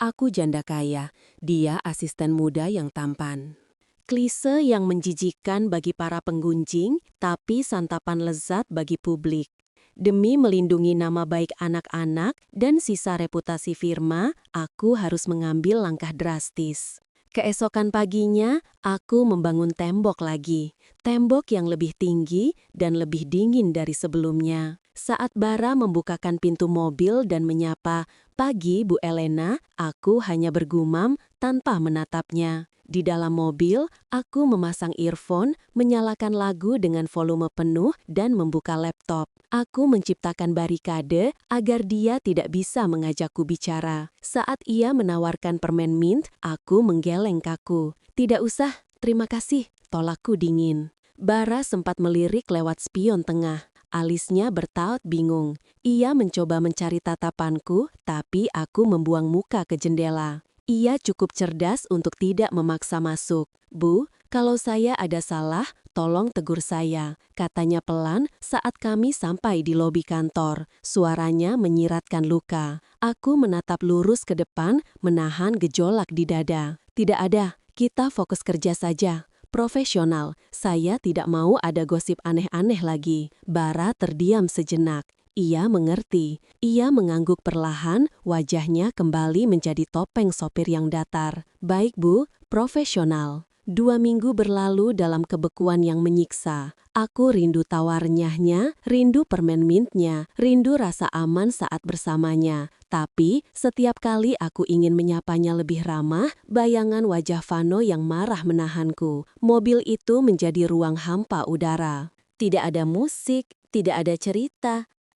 S1: Aku janda kaya, dia asisten muda yang tampan. Klise yang menjijikkan bagi para penggunjing, tapi santapan lezat bagi publik. Demi melindungi nama baik anak-anak dan sisa reputasi firma, aku harus mengambil langkah drastis. Keesokan paginya, aku membangun tembok lagi. Tembok yang lebih tinggi dan lebih dingin dari sebelumnya. Saat Bara membukakan pintu mobil dan menyapa, "Pagi, Bu Elena," aku hanya bergumam tanpa menatapnya. Di dalam mobil, aku memasang earphone, menyalakan lagu dengan volume penuh dan membuka laptop. Aku menciptakan barikade agar dia tidak bisa mengajakku bicara. Saat ia menawarkan permen mint, aku menggeleng kaku. "Tidak usah, terima kasih," tolakku dingin. Bara sempat melirik lewat spion tengah. Alisnya bertaut bingung. Ia mencoba mencari tatapanku, tapi aku membuang muka ke jendela. Ia cukup cerdas untuk tidak memaksa masuk. "Bu, kalau saya ada salah, tolong tegur saya," katanya pelan saat kami sampai di lobi kantor. Suaranya menyiratkan luka. Aku menatap lurus ke depan, menahan gejolak di dada. "Tidak ada, kita fokus kerja saja. Profesional, saya tidak mau ada gosip aneh-aneh lagi." Bara terdiam sejenak. Ia mengerti. Ia mengangguk perlahan, wajahnya kembali menjadi topeng sopir yang datar. "Baik, Bu, profesional." 2 minggu berlalu dalam kebekuan yang menyiksa. Aku rindu tawar nyahnya, rindu permen mintnya, rindu rasa aman saat bersamanya. Tapi, setiap kali aku ingin menyapanya lebih ramah, bayangan wajah Vano yang marah menahanku. Mobil itu menjadi ruang hampa udara.
S2: Tidak ada musik, tidak ada cerita,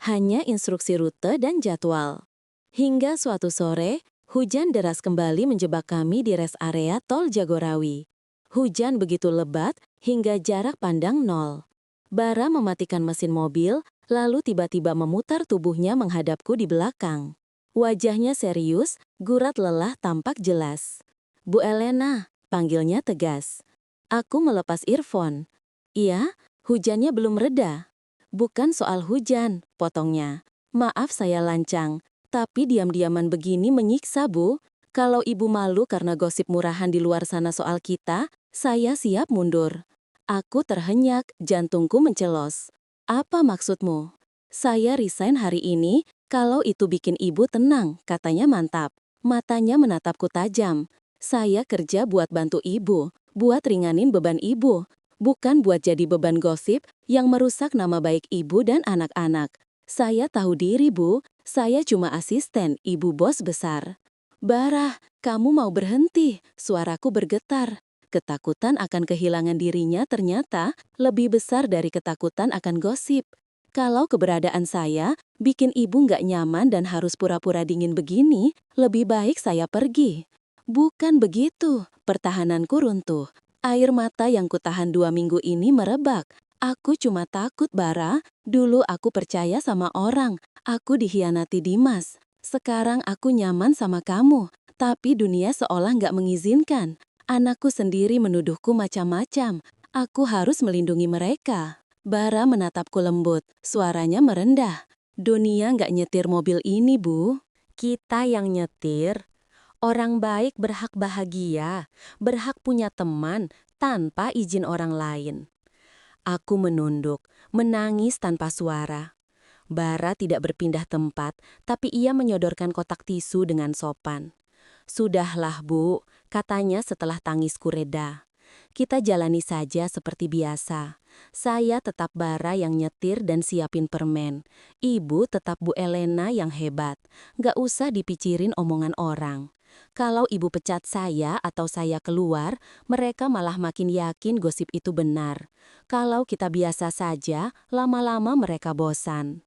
S2: hanya instruksi rute dan jadwal. Hingga suatu sore, hujan deras kembali menjebak kami di rest area tol Jagorawi. Hujan begitu lebat hingga jarak pandang nol. Bara mematikan mesin mobil, lalu tiba-tiba memutar tubuhnya menghadapku di belakang. Wajahnya serius, gurat lelah tampak jelas. "Bu Elena," panggilnya tegas. Aku melepas earphone. "Iya, hujannya belum reda." "Bukan soal hujan," potongnya. "Maaf saya lancang, tapi diam-diaman begini menyiksa, Bu. Kalau Ibu malu karena gosip murahan di luar sana soal kita, saya siap mundur." Aku terhenyak, jantungku mencelos. "Apa maksudmu?" "Saya resign hari ini, kalau itu bikin Ibu tenang," katanya mantap. Matanya menatapku tajam. "Saya kerja buat bantu Ibu, buat ringanin beban Ibu, bukan buat jadi beban gosip yang merusak nama baik Ibu dan anak-anak. Saya tahu diri, Bu, saya cuma asisten Ibu bos besar." "Barah, kamu mau berhenti?" Suaraku bergetar. Ketakutan akan kehilangan dirinya ternyata lebih besar dari ketakutan akan gosip. Kalau keberadaan saya bikin Ibu nggak nyaman dan harus pura-pura dingin begini, lebih baik saya pergi. "Bukan begitu," pertahananku runtuh. Air mata yang kutahan 2 minggu ini merebak. "Aku cuma takut, Bara. Dulu aku percaya sama orang. Aku dikhianati Dimas. Sekarang aku nyaman sama kamu. Tapi dunia seolah nggak mengizinkan. Anakku sendiri menuduhku macam-macam. Aku harus melindungi mereka." Bara menatapku lembut. Suaranya merendah. "Dunia nggak nyetir mobil ini, Bu. Kita yang nyetir. Orang baik berhak bahagia, berhak punya teman tanpa izin orang lain." Aku menunduk, menangis tanpa suara. Bara tidak berpindah tempat, tapi ia menyodorkan kotak tisu dengan sopan. "Sudahlah, Bu," katanya setelah tangisku reda. "Kita jalani saja seperti biasa. Saya tetap Bara yang nyetir dan siapin permen. Ibu tetap Bu Elena yang hebat. Nggak usah dipicirin omongan orang. Kalau Ibu pecat saya atau saya keluar, mereka malah makin yakin gosip itu benar. Kalau kita biasa saja, lama-lama mereka bosan."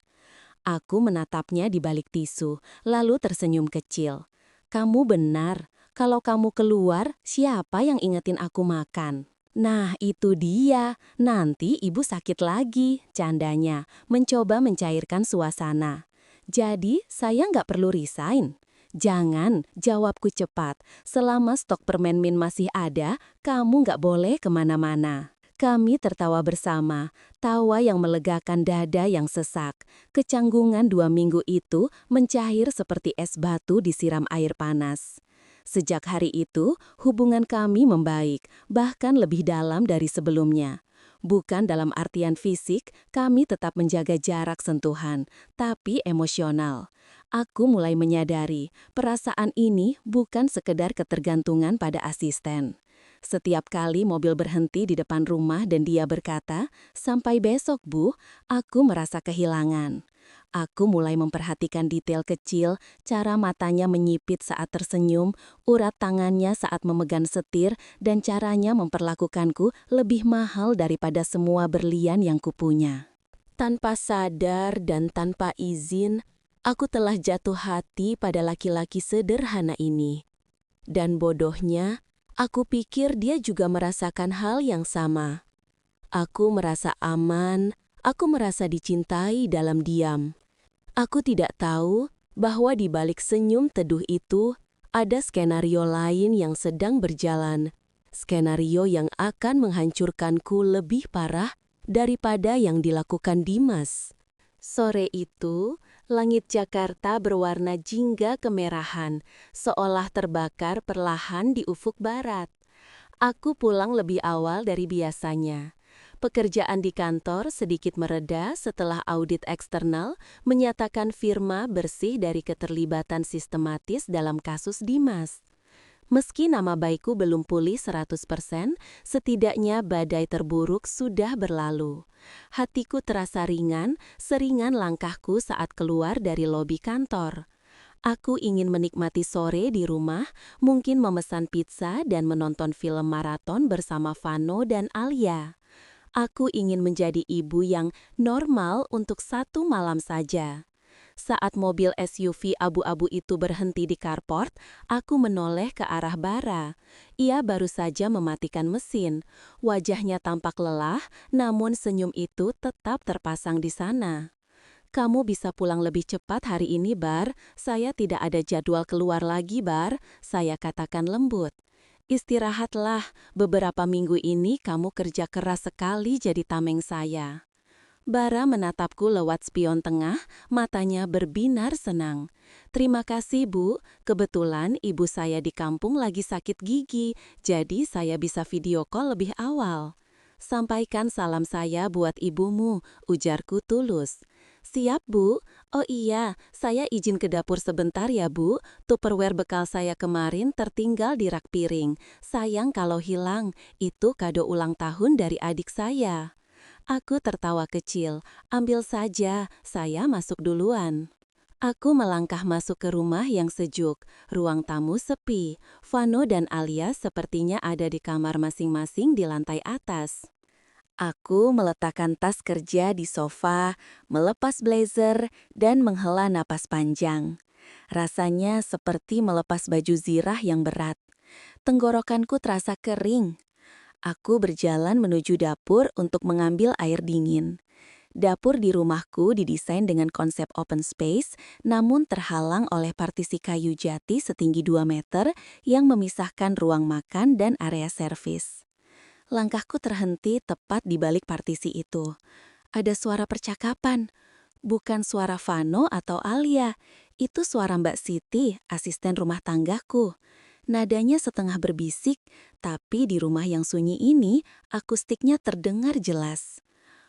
S2: Aku menatapnya di balik tisu, lalu tersenyum kecil. "Kamu benar. Kalau kamu keluar, siapa yang ingetin aku makan?" "Nah, itu dia. Nanti Ibu sakit lagi," candanya, mencoba mencairkan suasana. "Jadi, saya nggak perlu resign?" "Jangan," jawabku cepat. "Selama stok permen min masih ada, kamu nggak boleh kemana-mana." Kami tertawa bersama, tawa yang melegakan dada yang sesak. Kecanggungan 2 minggu itu mencair seperti es batu disiram air panas. Sejak hari itu, hubungan kami membaik, bahkan lebih dalam dari sebelumnya. Bukan dalam artian fisik, kami tetap menjaga jarak sentuhan, tapi emosional. Aku mulai menyadari, perasaan ini bukan sekedar ketergantungan pada asisten. Setiap kali mobil berhenti di depan rumah dan dia berkata, "Sampai besok, Bu," aku merasa kehilangan. Aku mulai memperhatikan detail kecil, cara matanya menyipit saat tersenyum, urat tangannya saat memegang setir, dan caranya memperlakukanku lebih mahal daripada semua berlian yang kupunya. Tanpa sadar dan tanpa izin, aku telah jatuh hati pada laki-laki sederhana ini. Dan bodohnya, aku pikir dia juga merasakan hal yang sama. Aku merasa aman, aku merasa dicintai dalam diam. Aku tidak tahu bahwa di balik senyum teduh itu ada skenario lain yang sedang berjalan. Skenario yang akan menghancurkanku lebih parah daripada yang dilakukan Dimas. Sore itu, langit Jakarta berwarna jingga kemerahan, seolah terbakar perlahan di ufuk barat. Aku pulang lebih awal dari biasanya. Pekerjaan di kantor sedikit mereda setelah audit eksternal menyatakan firma bersih dari keterlibatan sistematis dalam kasus Dimas.
S1: Meski nama baikku belum pulih 100%, setidaknya badai terburuk sudah berlalu. Hatiku terasa ringan, seringan langkahku saat keluar dari lobi kantor. Aku ingin menikmati sore di rumah, mungkin memesan pizza dan menonton film maraton bersama Vano dan Alia. Aku ingin menjadi ibu yang normal untuk 1 malam saja. Saat mobil SUV abu-abu itu berhenti di carport, aku menoleh ke arah Bara. Ia baru saja mematikan mesin. Wajahnya tampak lelah, namun senyum itu tetap terpasang di sana. "Kamu bisa pulang lebih cepat hari ini, Bar. Saya tidak ada jadwal keluar lagi, Bar," saya katakan lembut. "Istirahatlah, beberapa minggu ini kamu kerja keras sekali jadi tameng saya." Bara menatapku lewat spion tengah, matanya berbinar senang. "Terima kasih, Bu. Kebetulan ibu saya di kampung lagi sakit gigi, jadi saya bisa video call lebih awal." "Sampaikan salam saya buat ibumu," ujarku tulus. "Siap, Bu. Oh iya, saya izin ke dapur sebentar ya, Bu. Tupperware bekal saya kemarin tertinggal di rak piring. Sayang kalau hilang, itu kado ulang tahun dari adik saya." Aku tertawa kecil. "Ambil saja, saya masuk duluan." Aku melangkah masuk ke rumah yang sejuk. Ruang tamu sepi. Vano dan Alia sepertinya ada di kamar masing-masing di lantai atas. Aku meletakkan tas kerja di sofa, melepas blazer, dan menghela napas panjang. Rasanya seperti melepas baju zirah yang berat. Tenggorokanku terasa kering. Aku berjalan menuju dapur untuk mengambil air dingin. Dapur di rumahku didesain dengan konsep open space, namun terhalang oleh partisi kayu jati setinggi 2 meter yang memisahkan ruang makan dan area servis. Langkahku terhenti tepat di balik partisi itu. Ada suara percakapan. Bukan suara Vano atau Alia, itu suara Mbak Siti, asisten rumah tanggaku. Nadanya setengah berbisik, tapi di rumah yang sunyi ini, akustiknya terdengar jelas.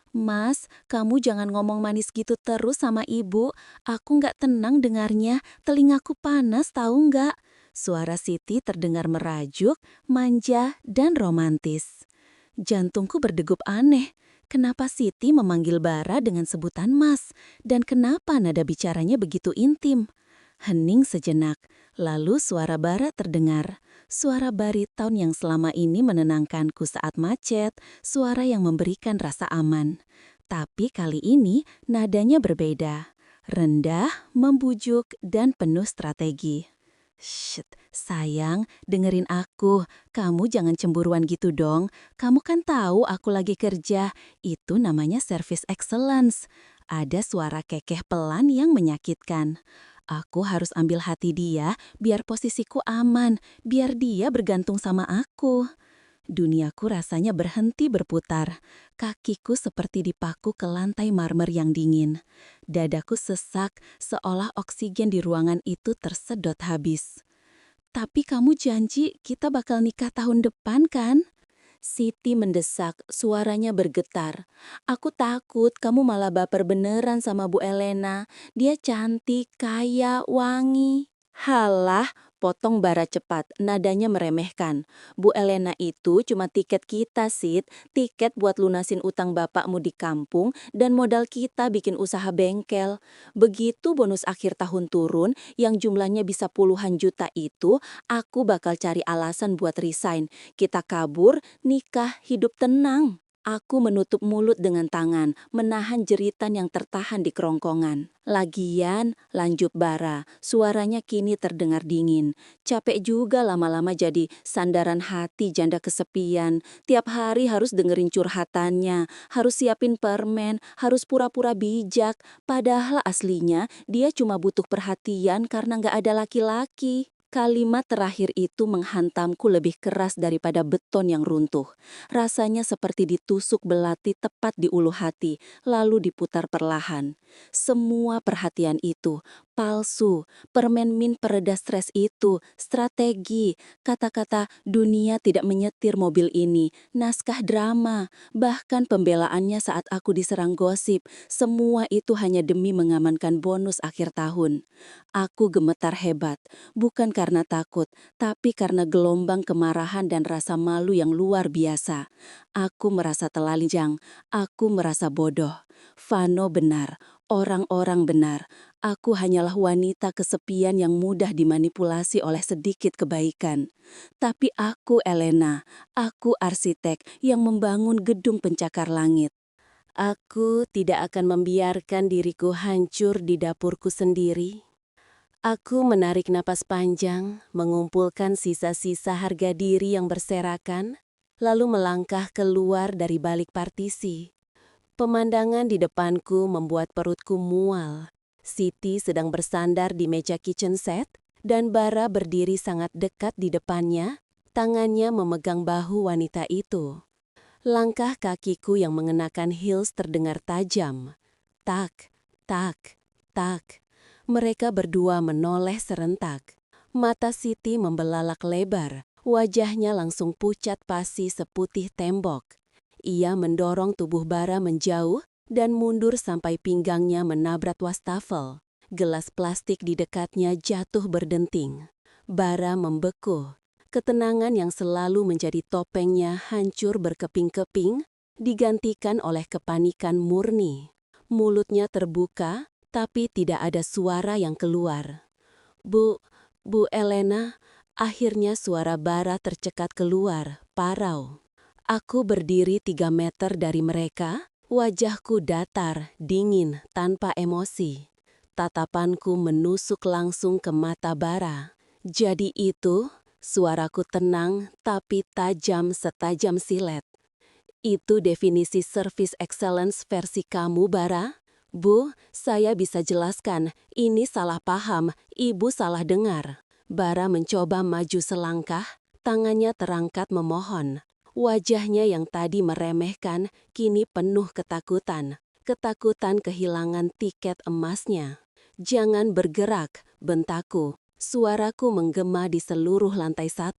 S1: "Mas, kamu jangan ngomong manis gitu terus sama ibu. Aku nggak tenang dengarnya, telingaku panas tahu nggak?" Suara Siti terdengar merajuk, manja, dan romantis. Jantungku berdegup aneh. Kenapa Siti memanggil Bara dengan sebutan Mas? Dan kenapa nada bicaranya begitu intim? Hening sejenak, lalu suara Bara terdengar. Suara bariton yang selama ini menenangkanku saat macet, suara yang memberikan rasa aman. Tapi kali ini nadanya berbeda. Rendah, membujuk, dan penuh strategi. "Shh, sayang, dengerin aku. Kamu jangan cemburuan gitu dong. Kamu kan tahu aku lagi kerja. Itu namanya service excellence." Ada suara kekeh pelan yang menyakitkan. Aku harus ambil hati dia biar posisiku aman, biar dia bergantung sama aku. Duniaku rasanya berhenti berputar. Kakiku seperti dipaku ke lantai marmer yang dingin. Dadaku sesak, seolah oksigen di ruangan itu tersedot habis. "Tapi kamu janji kita bakal nikah tahun depan kan?" Siti mendesak, suaranya bergetar. "Aku takut kamu malah baper beneran sama Bu Elena. Dia cantik, kaya, wangi." "Halah," potong Bara cepat, nadanya meremehkan. "Bu Elena itu cuma tiket kita, Sid. Tiket buat lunasin utang bapakmu di kampung dan modal kita bikin usaha bengkel. Begitu bonus akhir tahun turun, yang jumlahnya bisa puluhan juta itu, aku bakal cari alasan buat resign. Kita kabur, nikah, hidup tenang." Aku menutup mulut dengan tangan, menahan jeritan yang tertahan di kerongkongan. "Lagian," lanjut Bara, suaranya kini terdengar dingin. "Capek juga lama-lama jadi sandaran hati janda kesepian. Tiap hari harus dengerin curhatannya, harus siapin permen, harus pura-pura bijak. Padahal aslinya dia cuma butuh perhatian karena nggak ada laki-laki." Kalimat terakhir itu menghantamku lebih keras daripada beton yang runtuh. Rasanya seperti ditusuk belati tepat di ulu hati, lalu diputar perlahan. Semua perhatian itu,
S2: Palsu, permen min pereda stres itu, strategi, kata-kata dunia tidak menyetir mobil ini, naskah drama, bahkan pembelaannya saat aku diserang gosip, semua itu hanya demi mengamankan bonus akhir tahun. Aku gemetar hebat, bukan karena takut, tapi karena gelombang kemarahan dan rasa malu yang luar biasa. Aku merasa telanjang, aku merasa bodoh. Vano benar, orang-orang benar. Aku hanyalah wanita kesepian yang mudah dimanipulasi oleh sedikit kebaikan. Tapi aku Elena, aku arsitek yang membangun gedung pencakar langit. Aku tidak akan membiarkan diriku hancur di dapurku sendiri. Aku menarik napas panjang, mengumpulkan sisa-sisa harga diri yang berserakan, lalu melangkah keluar dari balik partisi. Pemandangan di depanku membuat perutku mual. Siti sedang bersandar di meja kitchen set, dan Bara berdiri sangat dekat di depannya, tangannya memegang bahu wanita itu. Langkah kakiku yang mengenakan heels terdengar tajam. Tak, tak, tak. Mereka berdua menoleh serentak. Mata Siti membelalak lebar, wajahnya langsung pucat pasi seputih tembok. Ia mendorong tubuh Bara menjauh dan mundur sampai pinggangnya menabrak wastafel. Gelas plastik di dekatnya jatuh berdenting. Bara membeku. Ketenangan yang selalu menjadi topengnya hancur berkeping-keping, digantikan oleh kepanikan murni. Mulutnya terbuka, tapi tidak ada suara yang keluar. Bu Elena, akhirnya suara Bara tercekat keluar, parau. Aku berdiri 3 meter dari mereka, wajahku datar, dingin, tanpa emosi. Tatapanku menusuk langsung ke mata Bara. Jadi itu, suaraku tenang tapi tajam setajam silet. Itu definisi service excellence versi kamu, Bara? Bu, saya bisa jelaskan, ini salah paham, ibu salah dengar. Bara mencoba maju selangkah, tangannya terangkat memohon. Wajahnya yang tadi meremehkan, kini penuh ketakutan. Ketakutan kehilangan tiket emasnya. Jangan bergerak, bentakku. Suaraku menggema di seluruh lantai 1.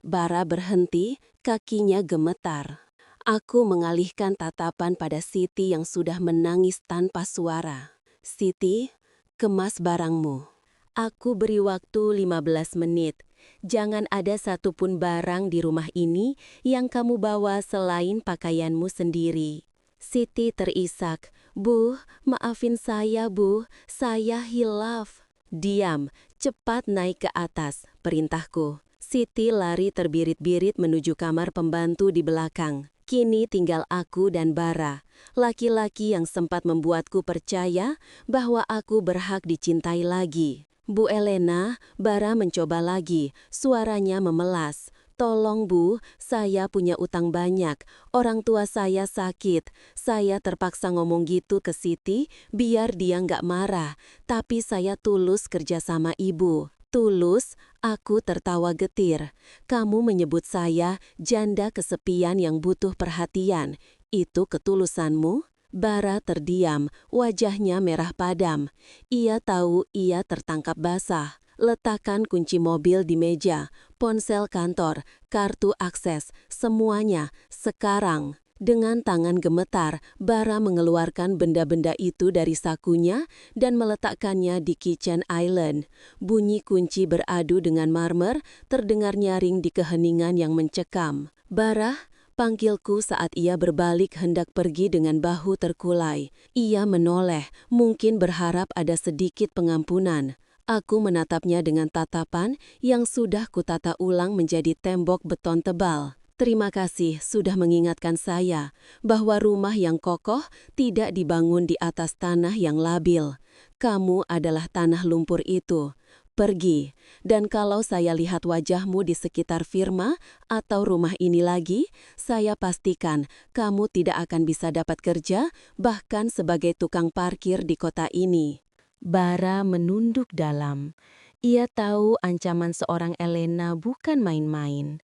S2: Bara berhenti, kakinya gemetar. Aku mengalihkan tatapan pada Siti yang sudah menangis tanpa suara. Siti, kemas barangmu. Aku beri waktu 15 menit. Jangan ada satupun barang di rumah ini yang kamu bawa selain pakaianmu sendiri. Siti terisak. Bu, maafin saya, Bu. Saya hilaf. Diam, cepat naik ke atas, perintahku. Siti lari terbirit-birit menuju kamar pembantu di belakang. Kini tinggal aku dan Bara, laki-laki yang sempat membuatku percaya bahwa aku berhak dicintai lagi. Bu Elena, Bara mencoba lagi, suaranya memelas. Tolong Bu, saya punya utang banyak, orang tua saya sakit. Saya terpaksa ngomong gitu ke Siti biar dia nggak marah, tapi saya tulus kerja sama ibu. Tulus, aku tertawa getir. Kamu menyebut saya janda kesepian yang butuh perhatian. Itu ketulusanmu? Bara terdiam, wajahnya merah padam. Ia tahu ia tertangkap basah. Letakkan kunci mobil di meja, ponsel kantor, kartu akses, semuanya, sekarang. Dengan tangan gemetar, Bara mengeluarkan benda-benda itu dari sakunya dan meletakkannya di kitchen island. Bunyi kunci beradu dengan marmer terdengar nyaring di keheningan yang mencekam. Bara, panggilku saat ia berbalik hendak pergi dengan bahu terkulai. Ia menoleh, mungkin berharap ada sedikit pengampunan. Aku menatapnya dengan tatapan yang sudah kutata ulang menjadi tembok beton tebal. Terima kasih sudah mengingatkan saya bahwa rumah yang kokoh tidak dibangun di atas tanah yang labil. Kamu adalah tanah lumpur itu. Pergi, dan kalau saya lihat wajahmu di sekitar firma atau rumah ini lagi, saya pastikan kamu tidak akan bisa dapat kerja, bahkan sebagai tukang parkir di kota ini. Bara menunduk dalam. Ia tahu ancaman seorang Elena bukan main-main.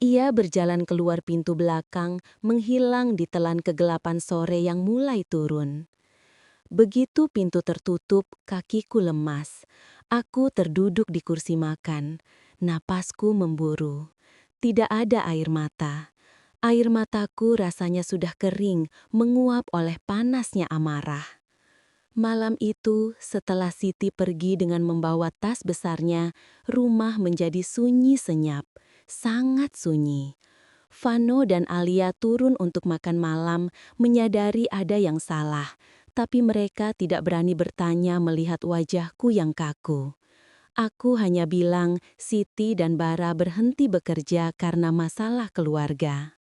S2: Ia berjalan keluar pintu belakang, menghilang di telan kegelapan sore yang mulai turun. Begitu pintu tertutup, kakiku lemas. Aku terduduk di kursi makan. Napasku memburu. Tidak ada air mata. Air mataku rasanya sudah kering, menguap oleh panasnya amarah. Malam itu, setelah Siti pergi dengan membawa tas besarnya, rumah menjadi sunyi senyap, sangat sunyi. Vano dan Alia turun untuk makan malam, menyadari ada yang salah, tapi mereka tidak berani bertanya melihat wajahku yang kaku. Aku hanya bilang Siti dan Bara berhenti bekerja karena masalah keluarga.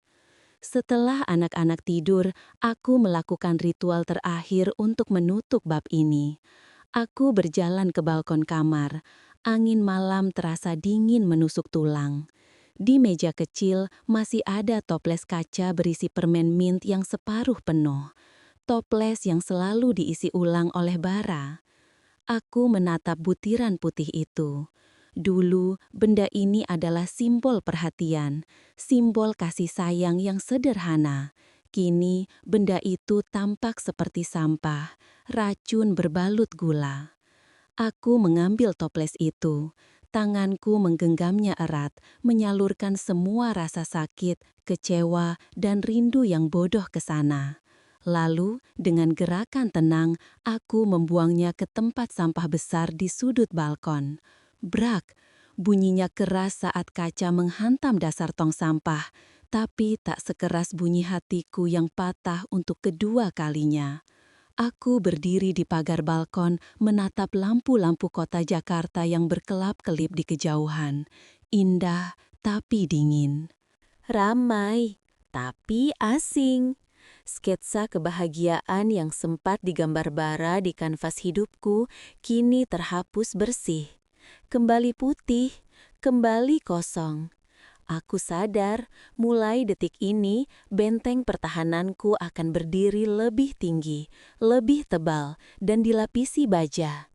S2: Setelah anak-anak tidur, aku melakukan ritual terakhir untuk menutup bab ini. Aku berjalan ke balkon kamar. Angin malam terasa dingin menusuk tulang. Di meja kecil masih ada toples kaca berisi permen mint yang separuh penuh. Toples yang selalu diisi ulang oleh Bara. Aku menatap butiran putih itu. Dulu, benda ini adalah simbol perhatian, simbol kasih sayang yang sederhana. Kini, benda itu tampak seperti sampah, racun berbalut gula. Aku mengambil toples itu. Tanganku menggenggamnya erat, menyalurkan semua rasa sakit, kecewa, dan rindu yang bodoh ke sana. Lalu, dengan gerakan tenang, aku membuangnya ke tempat sampah besar di sudut balkon. Brak! Bunyinya keras saat kaca menghantam dasar tong sampah, tapi tak sekeras bunyi hatiku yang patah untuk kedua kalinya. Aku berdiri di pagar balkon, menatap lampu-lampu kota Jakarta yang berkelap-kelip di kejauhan. Indah, tapi dingin. Ramai, tapi asing. Sketsa kebahagiaan yang sempat digambar Bara di kanvas hidupku kini terhapus bersih. Kembali putih, kembali kosong. Aku sadar, mulai detik ini, benteng pertahananku akan berdiri lebih tinggi, lebih tebal, dan dilapisi baja.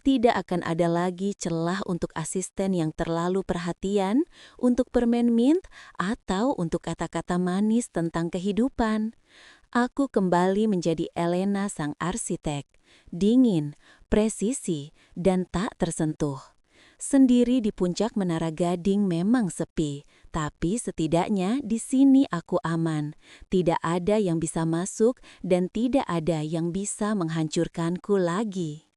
S2: Tidak akan ada lagi celah untuk asisten yang terlalu perhatian, untuk permen mint, atau untuk kata-kata manis tentang kehidupan. Aku kembali menjadi Elena sang arsitek, dingin, presisi, dan tak tersentuh. Sendiri di puncak Menara Gading memang sepi, tapi setidaknya di sini aku aman. Tidak ada yang bisa masuk dan tidak ada yang bisa menghancurkanku lagi.